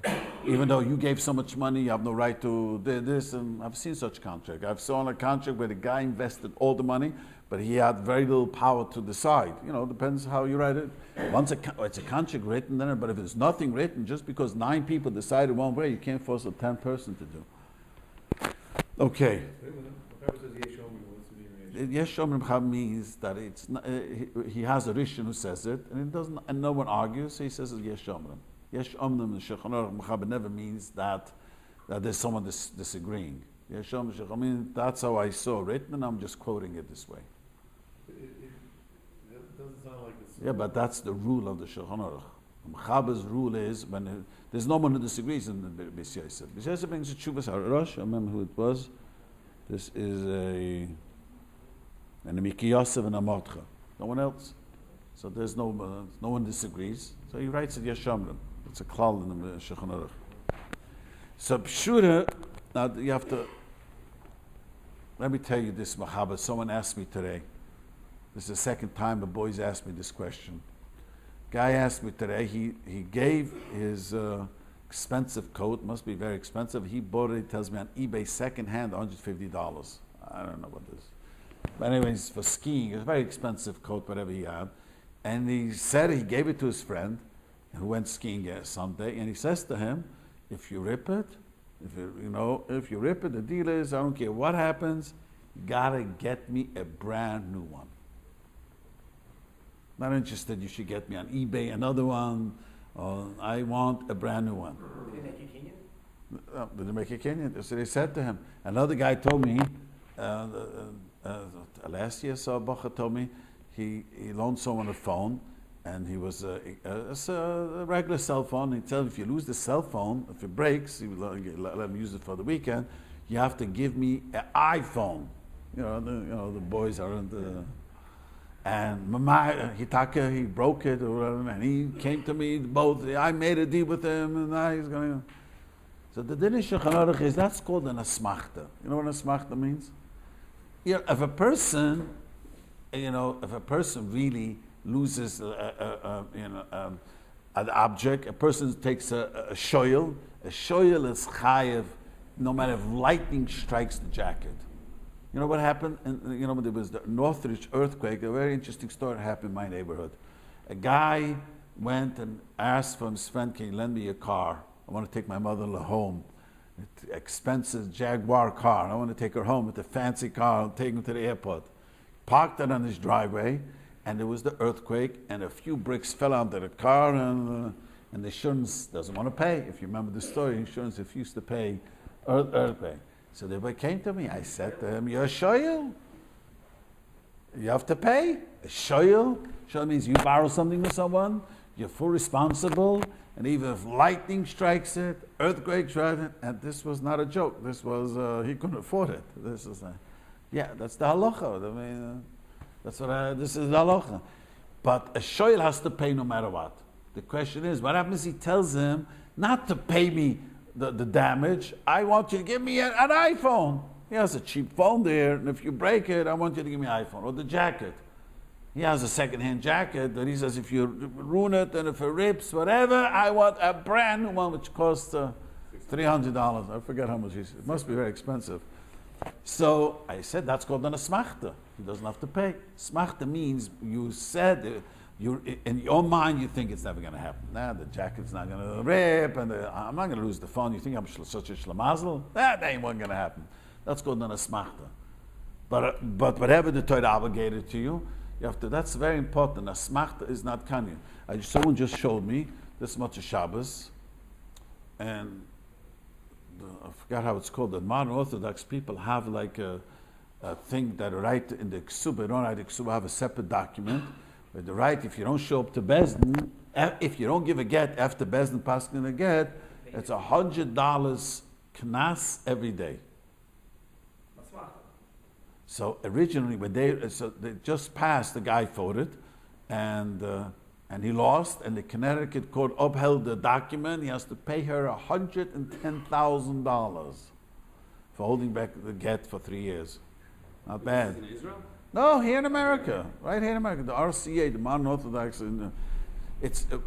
even though you gave so much money, you have no right to this. And I've seen such contract. I've seen a contract where the guy invested all the money, but he had very little power to decide. Depends how you write it. Once it's a contract written, then, but if there's nothing written, just because 9 people decided one way, you can't force a 10th person to do. Okay. The Rebbe says Yesh Omrim, what's the meaning of Yesh Omrim means that it's not, he has a Rishon who says it, and it doesn't, and no one argues, so he says it's Yesh Omrim. Yesh Omrim in Shulchan Aruch never means that there's someone disagreeing. Yesh Omrim, that's how I saw it written, and I'm just quoting it this way. It doesn't sound like it's... Yeah, but that's the rule of the Shulchan Aruch. Mechaber's rule is when there's no one who disagrees in the Beis Yosef. Beis Yosef brings a Tshuvas HaRosh. I remember who it was. This is a Miki Yosef and a Mordcha. No one else. So there's no one disagrees. So he writes it Yesh Omrim. It's a klal in the Shulchan Aruch. So Pshura, now you have to. Let me tell you this, Mechaber. Someone asked me today. This is the second time the boys asked me this question. Guy asked me today, he gave his expensive coat, must be very expensive. He bought it, he tells me, on eBay, secondhand, $150. I don't know what this is. But anyways, for skiing, it's a very expensive coat, whatever he had. And he said he gave it to his friend who went skiing someday, and he says to him, if you rip it, if you rip it, the deal is, I don't care what happens, you gotta get me a brand new one. Not interested, you should get me on eBay another one. I want a brand new one. Did they make a Kenyan? Did they make a Kenyan? So they said to him. Another guy told me, last year, so Bacha told me, he loaned someone a phone, and he was a regular cell phone. He told him, if you lose the cell phone, if it breaks, he let him use it for the weekend, you have to give me an iPhone. The boys aren't... And he broke it, or whatever, and he came to me, I made a deal with him, and now he's going to... So the Din Shulchan Aruch is, that's called an asmachta. You know what an asmachta means? If a person really loses an object, a person takes a shoyel is chayev, no matter if lightning strikes the jacket. You know what happened? When there was the Northridge earthquake, a very interesting story happened in my neighborhood. A guy went and asked from his friend, can you lend me a car? I want to take my mother-in-law home. It's expensive Jaguar car. I want to take her home with a fancy car. I'll take him to the airport. Parked it on his driveway, and there was the earthquake, and a few bricks fell onto the car, and the insurance doesn't want to pay. If you remember the story, insurance refused to pay earthquake. So the boy came to me. I said to him, you're a shoyel. You have to pay. A shoyel. Shoyel means you borrow something from someone, you're full responsible, and even if lightning strikes it, earthquake strikes it, and this was not a joke. This was, he couldn't afford it. This is, that's the halacha. I mean, this is the halacha. But a shoyel has to pay no matter what. The question is, what happens if he tells him not to pay me the damage? I want you to give me an iPhone. He has a cheap phone there, and if you break it, I want you to give me an iPhone. Or the jacket. He has a second-hand jacket, but he says if you ruin it and if it rips, whatever, I want a brand new one which costs $300. I forget how much it is. It must be very expensive. So I said that's called an asmachta. He doesn't have to pay. Asmachta means you said in your mind you think it's never going to happen. The jacket's not going to rip, and I'm not going to lose the phone. You think I'm such a shlamazel? That ain't one going to happen. That's called an asmachta. But whatever the Torah obligated to you, you have to. That's very important. Asmachta is not kanyan. Someone just showed me this much of Shabbos, and I forgot how it's called. The modern Orthodox people have like a thing that write in the ksuba. They don't write the ksuba. Have a separate document. But the right, if you don't show up to Bezdin, if you don't give a get after Bezdin passing a get, it's $100 knas every day. So originally, when they just passed, the guy voted, and he lost, and the Connecticut court upheld the document. He has to pay her $110,000 for holding back the get for 3 years. Not bad. In Israel? No, here in America, right here in America, the RCA, the Modern Orthodox,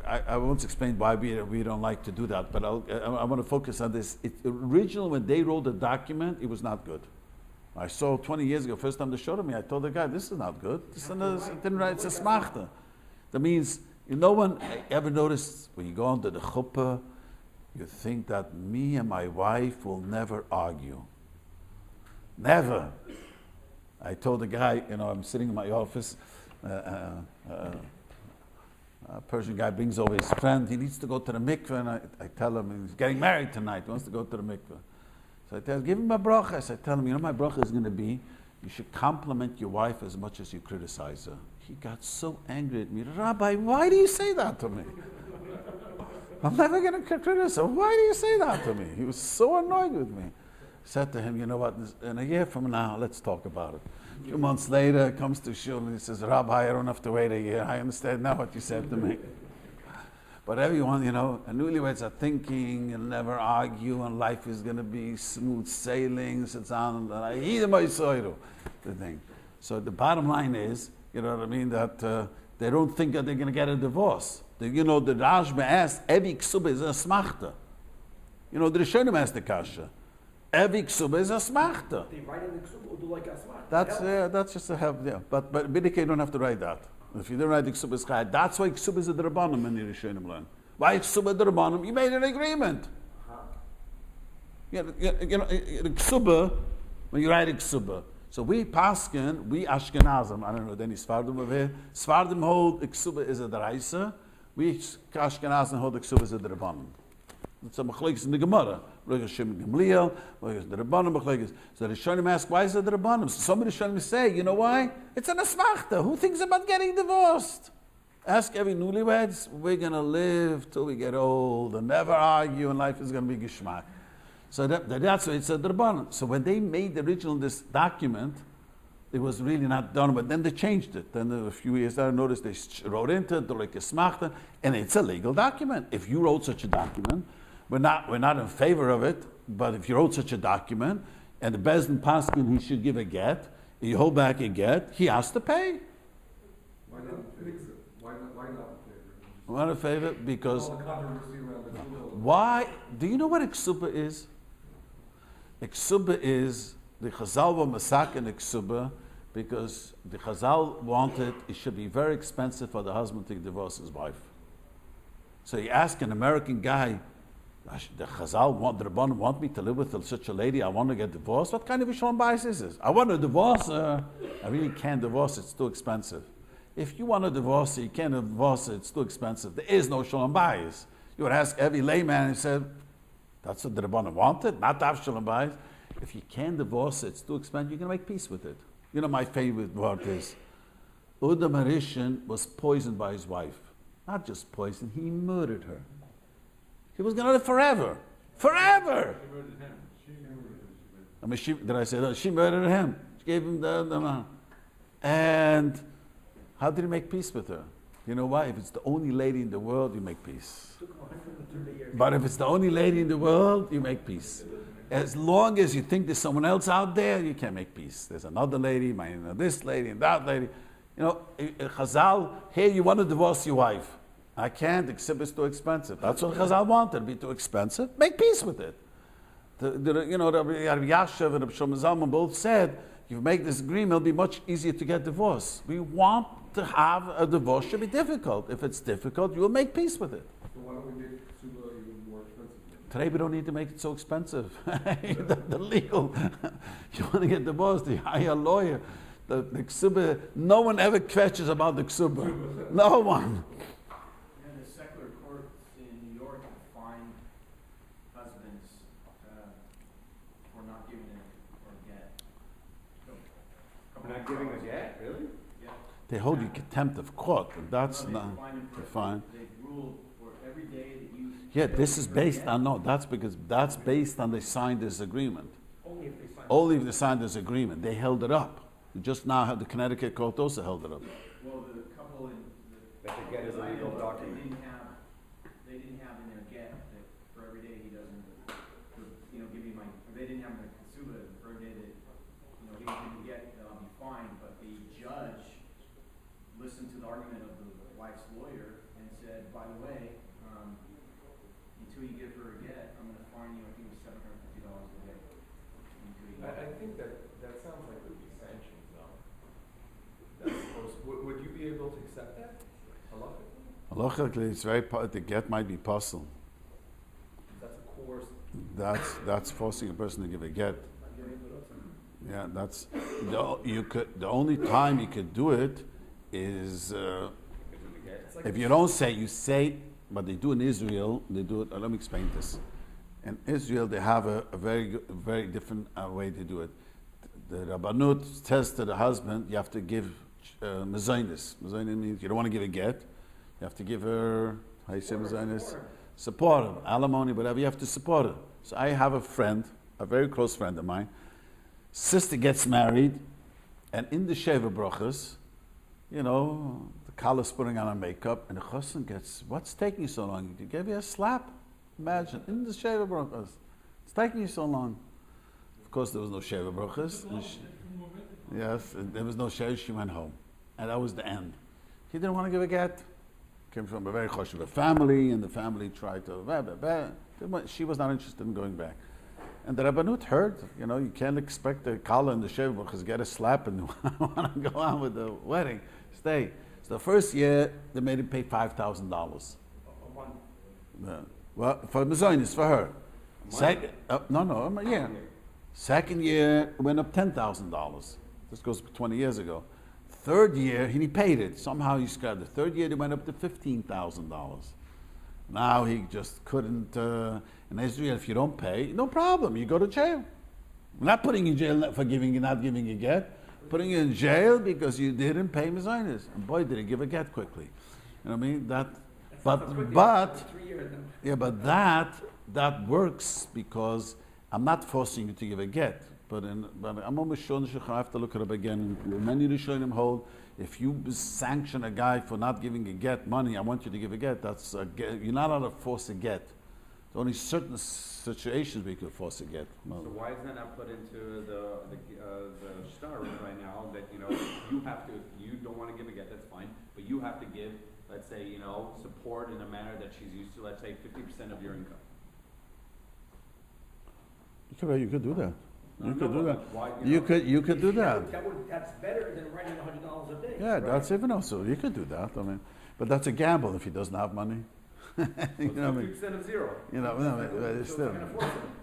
I won't explain why we don't like to do that, but I want to focus on this. Originally, when they wrote the document, it was not good. I saw 20 years ago, first time they showed it me, I told the guy, this is not good. This is it didn't write, it's a smachta. That means, no one ever noticed when you go into the chuppah, you think that me and my wife will never argue. Never. I told the guy, I'm sitting in my office, a Persian guy brings over his friend, he needs to go to the mikveh, and I tell him, he's getting married tonight, he wants to go to the mikveh. So I tell him, give him a bracha. So I tell him, my bracha is going to be, you should compliment your wife as much as you criticize her. He got so angry at me, Rabbi, why do you say that to me? I'm never going to criticize her. Why do you say that to me? He was so annoyed with me. I said to him, you know what, in a year from now, let's talk about it. A few months later, he comes to shul and he says, Rabbi, I don't have to wait a year. I understand now what you said to me. But everyone, and newlyweds are thinking and never argue, and life is going to be smooth sailing. The thing. So the bottom line is, you know what I mean, that they don't think that they're going to get a divorce. The Rashba asked, Evi ksuba is a smachta. The Rishonim asked the kasha. Evi ksuba is a smachta. They write in the ksuba or do like a smachta. That's just a help, yeah. But Bidike, you don't have to write that. If you don't write the ksuba, it's chayat. That's why ksuba is a drabanim in the Rishonim learn. Why ksuba drabanim? You made an agreement. Ksuba, when you write a ksuba. So we Paskin, we Ashkenazim, I don't know, any Sfardim over here. Sfardim hold the ksuba is a daraisa. We Ashkenazim hold the ksuba is a drabanim. It's a machlekes in the Gemara. Gamliel, the Rabbanim. So the Rishonim ask, why is it the Rabbanim? So somebody Rishonim say, you know why? It's an asmachta. Who thinks about getting divorced? Ask every newlyweds, we're going to live till we get old and never argue, and life is going to be geschmack. So that's why it's a Rabbanim. So when they made the original this document, it was really not done, but then they changed it. Then a few years later, I noticed they wrote into it, like a smachta, and it's a legal document. If you wrote such a document, we're not in favor of it, but if you wrote such a document, and the Bezdin Paskin, he should give a get, you hold back a get, he has to pay. Why not in favor? Why not in favor? Why not in favor? Because, All the controversy around the why, do you know what Iksuba is? Iksuba is, the Chazal were masak in Iksuba, because the Chazal wanted, it should be very expensive for the husband to divorce his wife. So you ask an American guy, the Chazal the Rabbanim want me to live with such a lady, I want to get divorced. What kind of a shalom bayis is this? I want to divorce her. I really can't divorce her, it's too expensive. If you want to divorce her, you can't divorce her, it's too expensive. There is no shalom bayis. You would ask every layman and he said, that's what the Rabbanim wanted, not to have shalom bayis. If you can't divorce it, it's too expensive, you're going to make peace with it. My favorite word is, Udam Harishan was poisoned by his wife. Not just poisoned, he murdered her. He was going to live forever. Forever! Did I say that? She murdered him. She gave him the And how did he make peace with her? You know why? If it's the only lady in the world, you make peace. But if it's the only lady in the world, you make peace. As long as you think there's someone else out there, you can't make peace. There's another lady, this lady, and that lady. Chazal, hey, you want to divorce your wife. I can't, except it's too expensive. That's what Chazal wanted, it'd be too expensive. Make peace with it. Rabbi Yashav and Rabbi Shlomo Zalman both said, if you make this agreement, it'll be much easier to get divorced. We want to have a divorce, should be difficult. If it's difficult, you will make peace with it. So why don't we make ksuba even more expensive? Today we don't need to make it so expensive. the legal, you want to get divorced, you hire a lawyer. The ksuba, no one ever questions about the ksuba. No one. And the secular courts in New York have fined husbands for not giving a get. We're not giving a get, really? Yeah. They hold you contempt of court, and that's No, not fine. They ruled for every day that you. Yeah, this is based on, no, that's because that's based on they signed this agreement. Only if they signed this agreement. They held it up. Just now, the Connecticut court also held it up. Well, the couple in That the get is a legal document. they didn't have in their get that for every day he doesn't, give me my. They didn't have in the ksuba, or did it, he didn't get, be fine, but the judge listened to the argument of the wife's lawyer and said, by the way, until you give her a get, I'm gonna fine you, I think it was $750 a day. I think that sounds like it would be sanctions, though. That's supposed, would you be able to accept that? Halacha? Halachically, it's the get might be possible. That's a course. That's forcing a person to give a get. Yeah, that's the only time you could do it is if you don't say, you say, but they do in Israel. They do it. Let me explain this. In Israel, they have a very different way to do it. The Rabbanut says to the husband, you have to give mezainis. Mezainis means you don't want to give a get. You have to give her, how you say mezainis? Support her, alimony, whatever. You have to support her. So I have a friend, a very close friend of mine. Sister gets married, and in the Sheva Brachas, the Kala's putting on her makeup, and the chassan gets, what's taking you so long? He gave you a slap? Imagine, in the Sheva Brachas. It's taking you so long. Of course, there was no Sheva Brachas. Yes, there was no Sheva. She went home. And that was the end. He didn't want to give a get. Came from a very choshev family, and the family tried to... She was not interested in going back. And the Rabbanut heard, you can't expect the Kala and the Sheva Brachas get a slap and want to go on with the wedding. Stay. So the first year, they made him pay $5,000. Well, for Mezainis, for her. A year. Second year, it went up $10,000. This goes 20 years ago. Third year, he paid it. Somehow he scrapped it. Third year, it went up to $15,000. Now he just couldn't. In Israel, if you don't pay, no problem. You go to jail. We're not putting you in jail for not giving a get. Putting you in jail because you didn't pay Mezainis. And boy, did he give a get quickly. You know what I mean? That works because I'm not forcing you to give a get. But I'm almost sure I have to look it up again. Many Rishonim hold, if you sanction a guy for not giving a get money, I want you to give a get. That's a get. You're not allowed to force a get. There's only certain situations where you could force a get. So why is that not put into the shtar right now? That you don't want to give a get, that's fine, but you have to give, let's say, support in a manner that she's used to. Let's say 50% of your income. You could do that. You could do that. Why, you could do that. That's better than writing $100 a day. Yeah, right? That's even also. You could do that. But that's a gamble if he doesn't have money. You know 50% of zero. Still.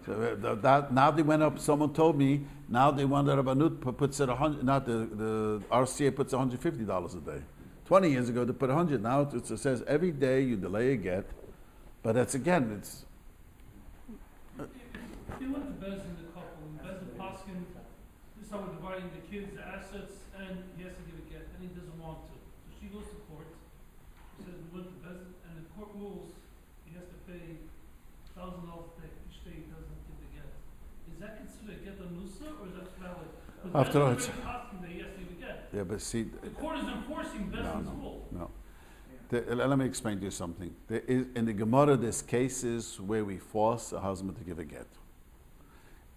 So that now they went up. Someone told me now they want the Rabbanut puts it 100. Not the RCA puts $150 a day. 20 years ago they put 100. Now it says every day you delay a get, but that's again it's. If you went to Bezin, the couple, and Bezin Paskin, this is how we're dividing the kids' assets, and he has to give a get, and he doesn't want to. So she goes to court. She says we went to Bezin, and the court rules he has to pay $1,000 a day each day he doesn't give the get. Is that considered a get on Nusa, or is that valid? After all, it's asking that he has to give a get. Yeah, but see, the court is enforcing Bezin's rule. No. Let me explain to you something. In the Gemara, there's cases where we force a husband to give a get.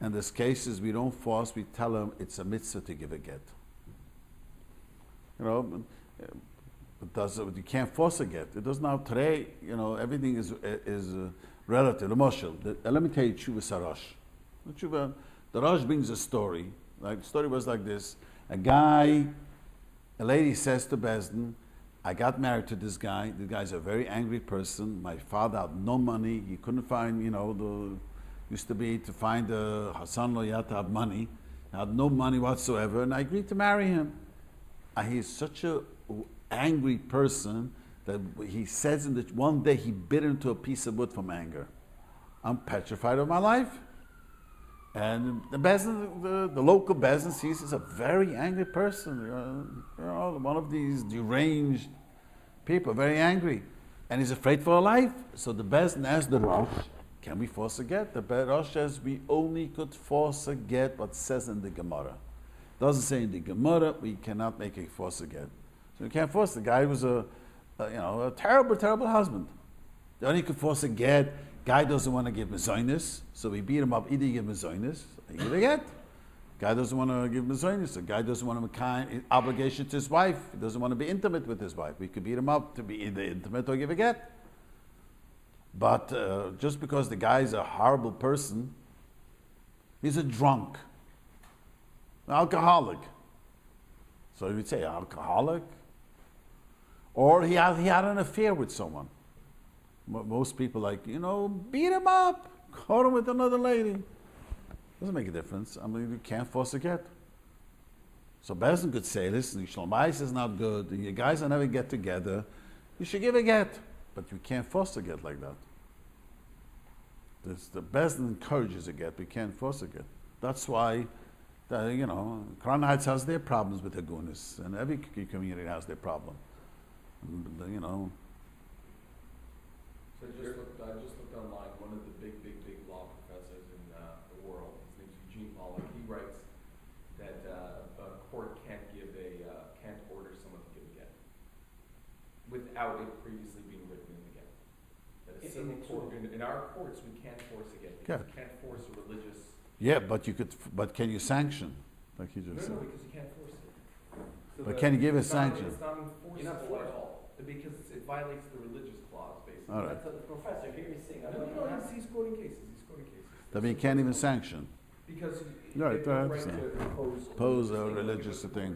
And there's cases we don't force, we tell him it's a mitzvah to give a get. You can't force a get. It does now today, everything is relative. Let me tell you Tshuva Sarash. The Rosh brings a story. Like the story was like this. A lady says to Bezdin, I got married to this guy. This guy's a very angry person. My father had no money. He couldn't find, used to be to find a Hassan lo yat to have money. He had no money whatsoever, and I agreed to marry him. And he's such a angry person that he says that one day he bit into a piece of wood from anger. I'm petrified of my life. And the Bezin, the local Bezin sees he's a very angry person. One of these deranged people, very angry. And he's afraid for her life. So the Bezin asks the Rosh, can we force a get? The Rosh says we only could force a get what says in the Gemara. It doesn't say in the Gemara we cannot make a force a get. So we can't force. The guy was a terrible, terrible husband. The only could force a get. Guy doesn't want to give mezainis, so we beat him up. Either you give mezainis, or you give a get. Guy doesn't want to give mezainis. The guy doesn't want to kind obligation to his wife. He doesn't want to be intimate with his wife. We could beat him up to be either intimate or give a get. But just because the guy is a horrible person, he's a drunk, an alcoholic. So you would say alcoholic, or he had an affair with someone. Most people beat him up, caught him with another lady. Doesn't make a difference. I mean, you can't force a get. So Bezdin could say, listen, Shalom Bayis is not good, and you guys will never get together. You should give a get, but you can't force a get like that. The Bezdin encourages a get, we can't force a get. That's why, Crown Heights has their problems with Hagunis, and every community has their problem. So I just looked online. One of the big law professors in the world, his name's Eugene Pollock. He writes that a court can't order someone to give a get without it previously being written in the get. That a civil court, in our courts, we can't force a get. Because we can't force a religious. Yeah, but you could. But can you sanction? Like you just said. No, because you can't force it. So but can you give a sanction? It's not enforceable at all because it violates the religious clause, basically. All right. That's what the professor here is saying. He's quoting cases. That means you can't even sanction. Because Right, they have right, right to pose a religious thing.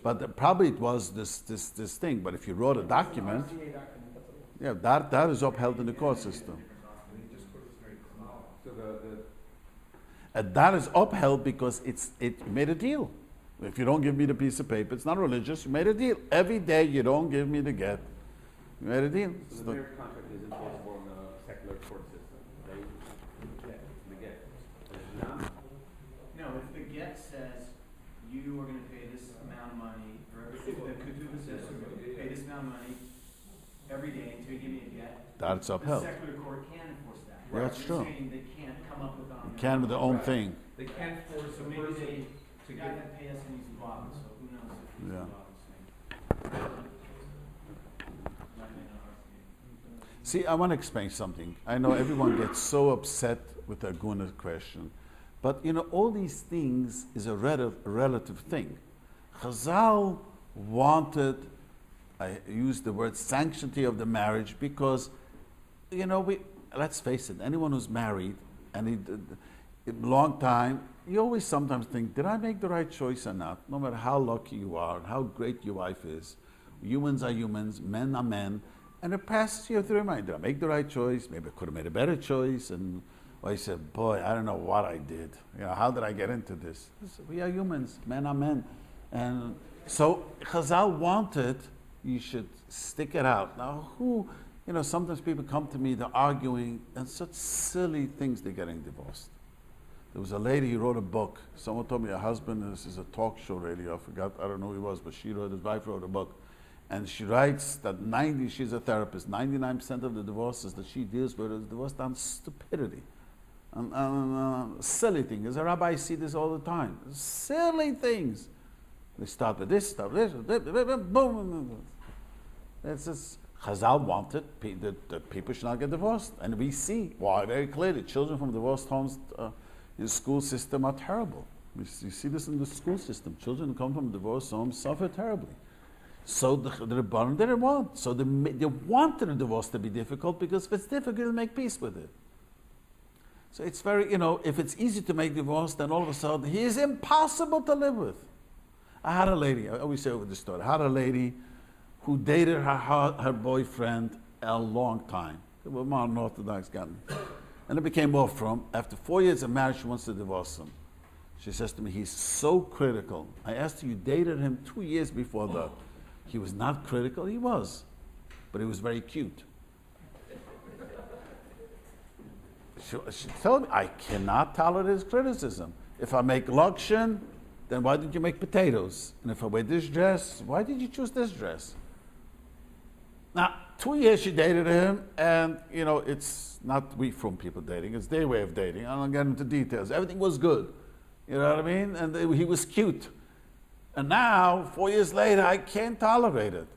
But probably it was this thing. But if you wrote a document, yeah, that is upheld in the court system. So And that is upheld because it made a deal. If you don't give me the piece of paper, it's not religious. You made a deal. Every day you don't give me the get, you made a deal. So the marriage contract is enforceable in the secular court system. The get. No, if the get says you are going to pay this amount of money, or if the ketubah says pay this amount of money every day until you give me a get, That's the upheld. secular court can enforce that. Yeah, that's You're true. saying they can't come up with Can with their own thing. They can't force So a maybe person the guy that pay us needs to go out, so who knows if he's Yeah. go out. See, I want to explain something. I know everyone gets so upset with the Aguna question, but all these things is a relative thing. Chazal wanted, I use the word sanctity of the marriage because, let's face it, anyone who's married and a long time, you always sometimes think, did I make the right choice or not? No matter how lucky you are, how great your wife is. Humans are humans, men are men. And it passes you through your mind. Did I make the right choice? Maybe I could have made a better choice. And I said, boy, I don't know what I did. How did I get into this? We are humans, men are men. And so Chazal wanted, you should stick it out. Now sometimes people come to me, they're arguing, and such silly things, they're getting divorced. There was a lady who wrote a book. Someone told me her husband, this is a talk show radio, I don't know who he was, but his wife wrote a book. And she writes that she's a therapist, 99% of the divorces that she deals with is divorced on stupidity. Silly things. As a rabbi, I see this all the time. Silly things. They start with this, boom. It's just, Chazal wanted that people should not get divorced. And we see why very clearly. Children from divorced homes, in the school system are terrible. You see this in the school system. Children who come from divorced homes suffer terribly. So the Rabbanim didn't want. So they wanted a divorce to be difficult because if it's difficult, they'll make peace with it. So it's very, if it's easy to make divorce, then all of a sudden he is impossible to live with. I had a lady, I always say over this story, I had a lady who dated her boyfriend a long time. They were more unorthodox guy. And it became more from. After 4 years of marriage, she wants to divorce him. She says to me, he's so critical. I asked her, you dated him 2 years before that. He was not critical, he was. But he was very cute. She told me, I cannot tolerate his criticism. If I make lokshen, then why did you make potatoes? And if I wear this dress, why did you choose this dress? Now, 2 years she dated him, and it's not we from people dating, it's their way of dating. I don't get into details. Everything was good. You know what I mean? And he was cute. And now, 4 years later, I can't tolerate it.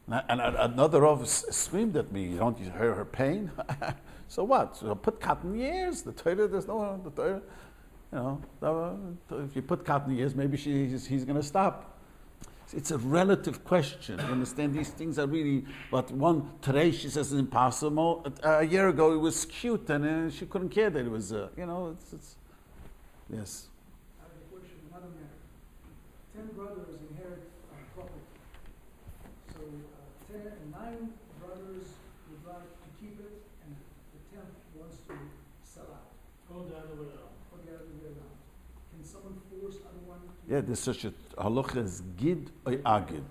And another officer screamed at me, don't you hear her pain? So what? So put cotton years. The Torah, there's no the Torah. If you put cotton years, maybe he's going to stop. It's a relative question. You understand? These things are really. But today she says it's impossible. A year ago it was cute, and she couldn't care that it was. It's yes. I have a question, another matter. 10 brothers inherit property. So 9 brothers would like to keep it, and the 10th wants to sell out. Go the other way around. Or the other way around. Can someone force other one to? Yeah, there's such a halacha as gid or agid.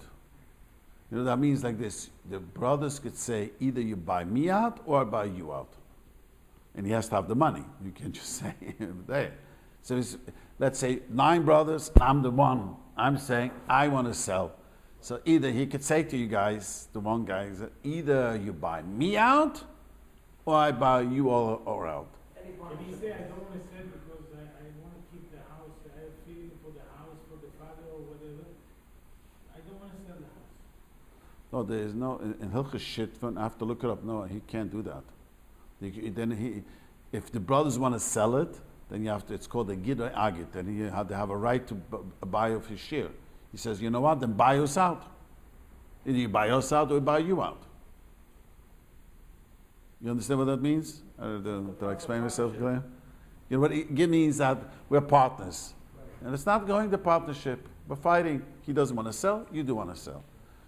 That means like this: the brothers could say either you buy me out or I buy you out, and he has to have the money. You can't just say there. So let's say 9 brothers. I'm the one. I'm saying I want to sell. So either he could say to you guys, the one guy, either you buy me out or I buy you all out. If you say I don't want to sell because I want to keep the house, I have feeling for the house, for the father or whatever, I don't want to sell the house. No, there is no, in Hilchas Shitvan, I have to look it up, no, he can't do that. If the brothers want to sell it, then you have to, it's called a gid or agit, then you have to have a right to buy off his share. He says, you know what, then buy us out. Either you buy us out or we buy you out. You understand what that means? Did I explain myself clear? You know what it means that we're partners. And it's not going to partnership. We're fighting. He doesn't want to sell, you do want to sell.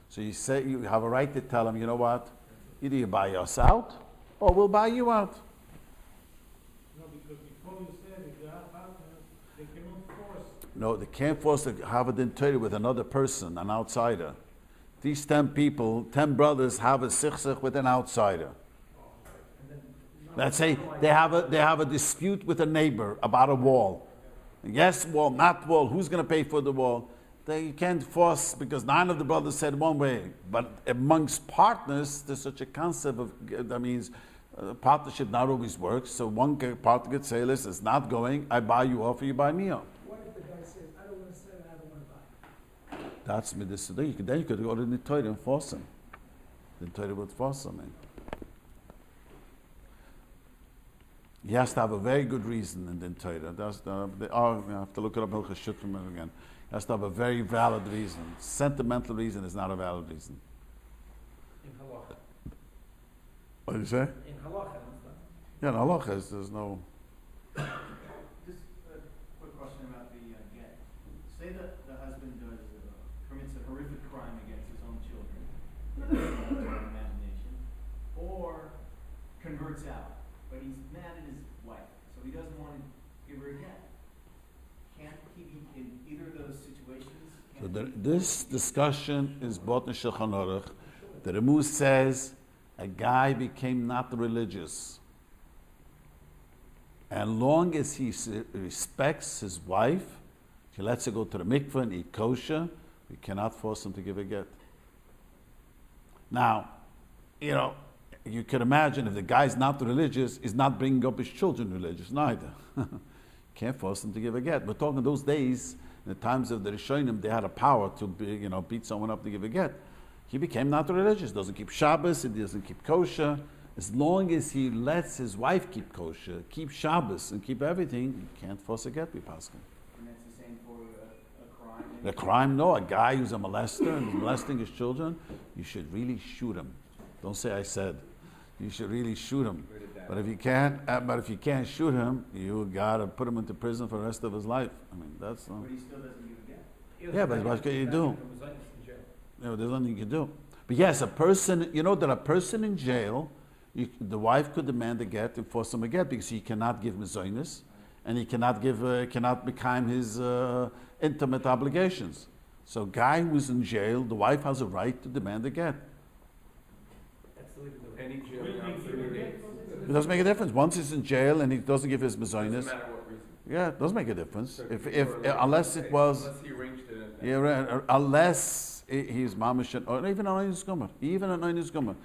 So you say you have a right to tell him, you know what? Either you buy us out or we'll buy you out. No, because before you said if they are partners, they cannot force. No, they can't force to have it in Torah with another person, an outsider. These 10 people, 10 brothers have a sichsich with an outsider. Let's say they have a dispute with a neighbor about a wall. Yes, wall, not wall. Who's going to pay for the wall? They can't force because 9 of the brothers said one way. But amongst partners, there's such a concept of that means partnership not always works. So one partner could say, "Listen, it's not going. I buy you off, or you buy me off." What if the guy says, "I don't want to sell, and I don't want to buy"? That's midisidah. Then you could go to the Torah and force him. The Torah would force him. He has to have a very good reason in the Torah. You have to look it up Shiurim again. He has to have a very valid reason. Sentimental reason is not a valid reason. In Halacha. What did you say? In Halacha. Yeah, in Halacha, there's no... Just a quick question about the get. Say that the husband commits a horrific crime against his own children, imagination, or converts out, but he's mad at his wife, so he doesn't want to give her a get. Can't he be in either of those situations? So this discussion is brought in Shulchan Aruch. The Ramuz says a guy became not religious. And long as he respects his wife, he lets her go to the mikveh and eat kosher, we cannot force him to give a get. Now, you can imagine if the guy's not religious, he's not bringing up his children religious, neither. Can't force him to give a get. We're talking those days, in the times of the Rishonim, they had a power to beat someone up to give a get. He became not religious, doesn't keep Shabbos, he doesn't keep kosher. As long as he lets his wife keep kosher, keep Shabbos, and keep everything, you can't force a get, we pass him. And that's the same for a crime? The crime, no. A guy who's a molester and is molesting his children, you should really shoot him. Don't say I said. You should really shoot him. But if you can't shoot him, you gotta put him into prison for the rest of his life. I mean, that's not. But he still doesn't give a get. Yeah, but what can you do? There's nothing you can do. But yes, a person in jail, the wife could demand a get and force him a get because he cannot give mizonos, and he cannot become his intimate obligations. So, a guy who's in jail, the wife has a right to demand a get. Any jail beyond 30 days. It doesn't make a difference. Once he's in jail and he doesn't give his Doesn't mizonos, matter what reason. yeah, it does make a difference. So Unless it was. Unless he arranged it. Yeah, right. Unless he's mamish, or even an oinus gomer.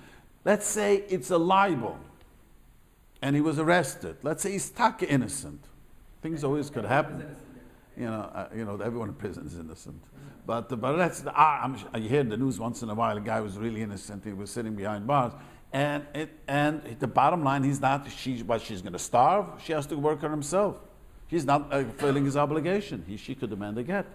Let's say it's a libel, and he was arrested. Let's say he's taka innocent. Things always could happen. Everyone in prison is innocent. But that's you hear in the news once in a while a guy was really innocent. He was sitting behind bars. And the bottom line, she's going to starve. She has to work on herself. He's not fulfilling his obligation. She could demand a get.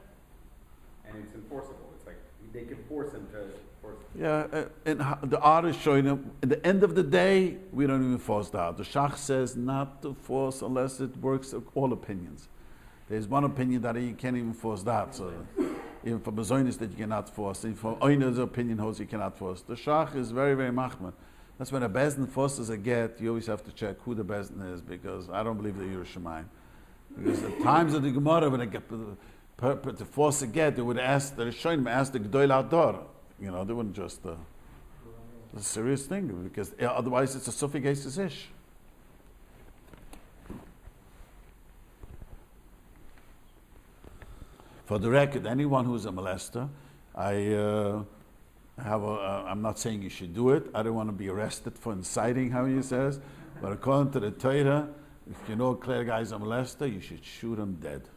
And it's enforceable. It's like they can force him to force. Yeah, and the art is showing him. At the end of the day, we don't even force the art. The Shach says not to force unless it works. All opinions. There's one opinion that you can't even force that. So even for Bezoinis that you cannot force. Even for Oina's opinion holds you cannot force. The Shach is very, very machman. That's when a Bezdin forces a get, you always have to check who the Bezdin is, because I don't believe that you're Shemaim. Because the times of the Gemara, when they get to force a get, they would ask, the Rishonim asked the G'dol Ador. You know, they wouldn't just, it's a serious thing, because otherwise it's a Sufik Eises Ish. For the record, anyone who's a molester, I'm not saying you should do it. I don't want to be arrested for inciting, how he says. But according to the Torah, if you know a clear guy is a molester, you should shoot him dead.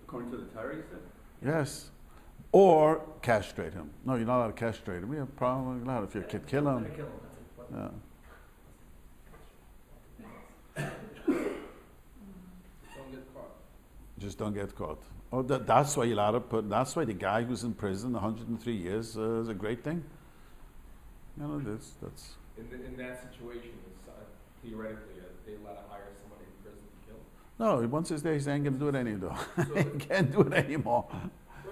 According to the Torah, you said? Yes. Or castrate him. No, you're not allowed to castrate him. We have a problem with that. If your kid kill him. Yeah. Don't get caught. Just don't get caught. Oh, that's why you're allowed to put. That's why the guy who's in prison 103 years is a great thing. You know, that's. In that situation, theoretically, they allowed to hire somebody in prison to kill? No, once he's there, he ain't going to do it anymore. He can't do it anymore.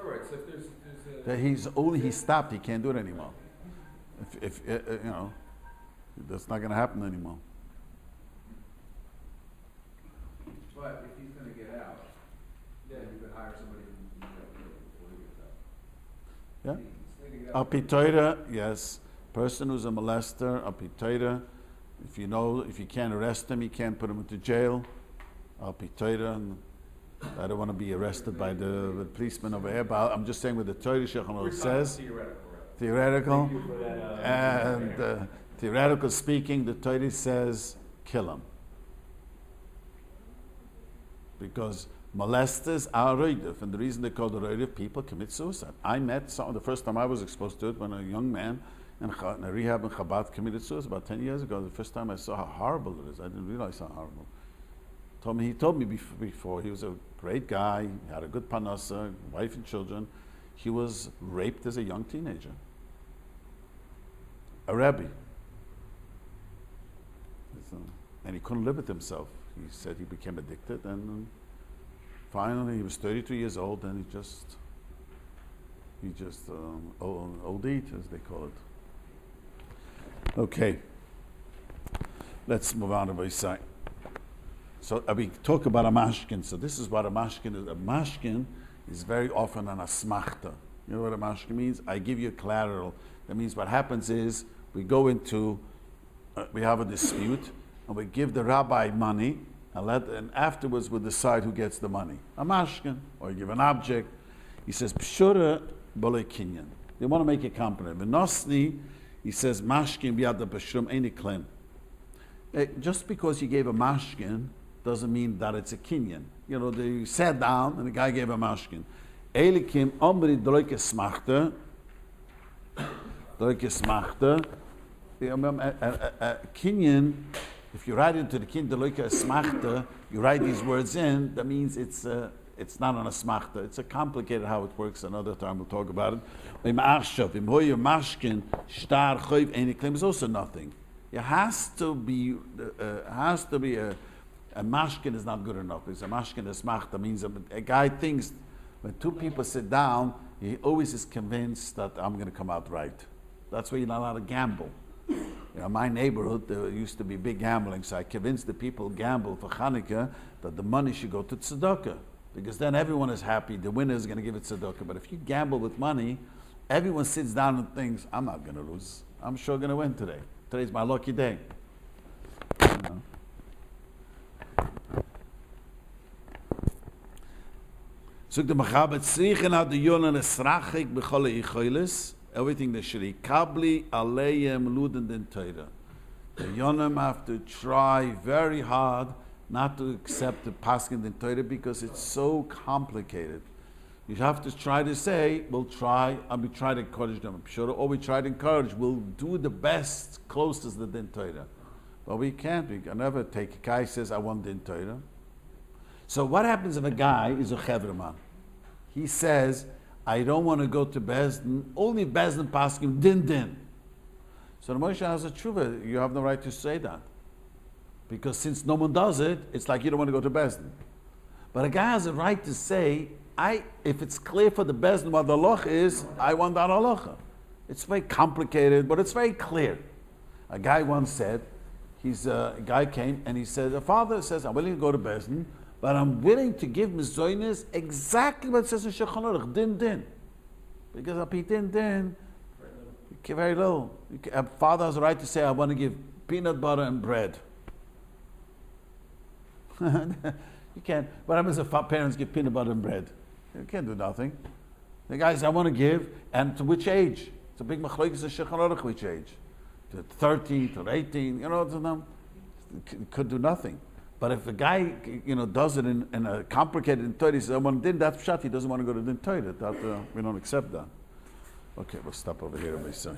Right. So if there's He stopped. He can't do it anymore. If you know, that's not going to happen anymore. But if he's gonna get out, then you could hire somebody who before he gets out. Yeah. Al pi Torah, yes. Person who's a molester, al pi Torah, if you can't arrest him, you can't put him into jail. Al pi Torah, and I don't want to be arrested by the policeman over here, but I'm just saying what the Torah Shiurim says. Theoretical. And theoretical speaking, the Torah says, kill him. Because molesters are roidif, and the reason they call the roidif, people commit suicide. I met the first time I was exposed to it when a young man in a rehab in Chabad committed suicide about 10 years ago. The first time I saw how horrible it is, I didn't realize how horrible. He told me before, he was a great guy, he had a good panasa, wife and children. He was raped as a young teenager. A Rabbi. And he couldn't live with himself. He said he became addicted, and finally he was 32 years old, and he just OD'd, as they call it. Okay, let's move on to Vaisai. So we talk about a mashkin. So this is what a mashkin is. A mashkin is very often an asmachta. You know what a mashkin means? I give you collateral. That means what happens is we go into, we have a dispute, and we give the rabbi money, and afterwards we decide who gets the money. A mashkin, or you give an object. He says, Pshura bolei kinyan. They want to make a compliment. V'nosni, he says, mashkin biyad b'shum eini klen. Just because you gave a mashkin doesn't mean that it's a kinyan. You know, they sat down and the guy gave a mashkin. Elikim omri doloike smachta. Doloike smachta. Kinyan, if you write into the kinyan doloike smachta, you write these words in, that means it's not on a smachta. It's a complicated how it works. Another time we'll talk about it. Mashkin shtar choiv eini klen is also nothing. It has to be a mashkin is not good enough. Because a mashkin is machta means a guy thinks when two people sit down, he always is convinced that I'm going to come out right. That's why you're not allowed to gamble. You know, my neighborhood there used to be big gambling, so I convinced the people gamble for Hanukkah that the money should go to tzedakah, because then everyone is happy. The winner is going to give it tzedakah. But if you gamble with money, everyone sits down and thinks, I'm not going to lose. I'm sure going to win today. Today's my lucky day. You know? So the Mechaber tzrichen ad yonen esrachik b'chol eicholes, everything that should kabli aleim luden den Torah. The yonem have to try very hard not to accept the paskin den Torah because it's so complicated. You have to try to say, we'll try, and we try to encourage them. Sure, or we try to encourage, we'll do the best, closest to the Din Torah. But we can't, we can never take, a guy says, I want Din Torah. So what happens if a guy is a Chevraman? He says, I don't want to go to Bezdin, only Bezdin Paskim Din. So the Moshe has a tshuva, you have no right to say that. Because since no one does it, it's like you don't want to go to Bezdin. But a guy has a right to say, if it's clear for the Bezdin what the halacha is, I want that halacha. It's very complicated, but it's very clear. A guy once said, a guy came and he said, the father says, I'm willing to go to Bezdin, but I'm willing to give Mizoynis exactly what it says in Shulchan Din. Because I'll be Din, very little. A father has a right to say, I want to give peanut butter and bread. You can't. What happens if parents give peanut butter and bread? You can't do nothing. The guy says, I want to give, and to which age? It's a big machlokes in Shulchan Aruch, which age? To 13, to 18, to them. Could do nothing. But if a guy, does it in a complicated Din Torah, he says, I want Din, that's pshat, he doesn't want to go to Din Torah. That, we don't accept that. Okay, we'll stop over here, everybody.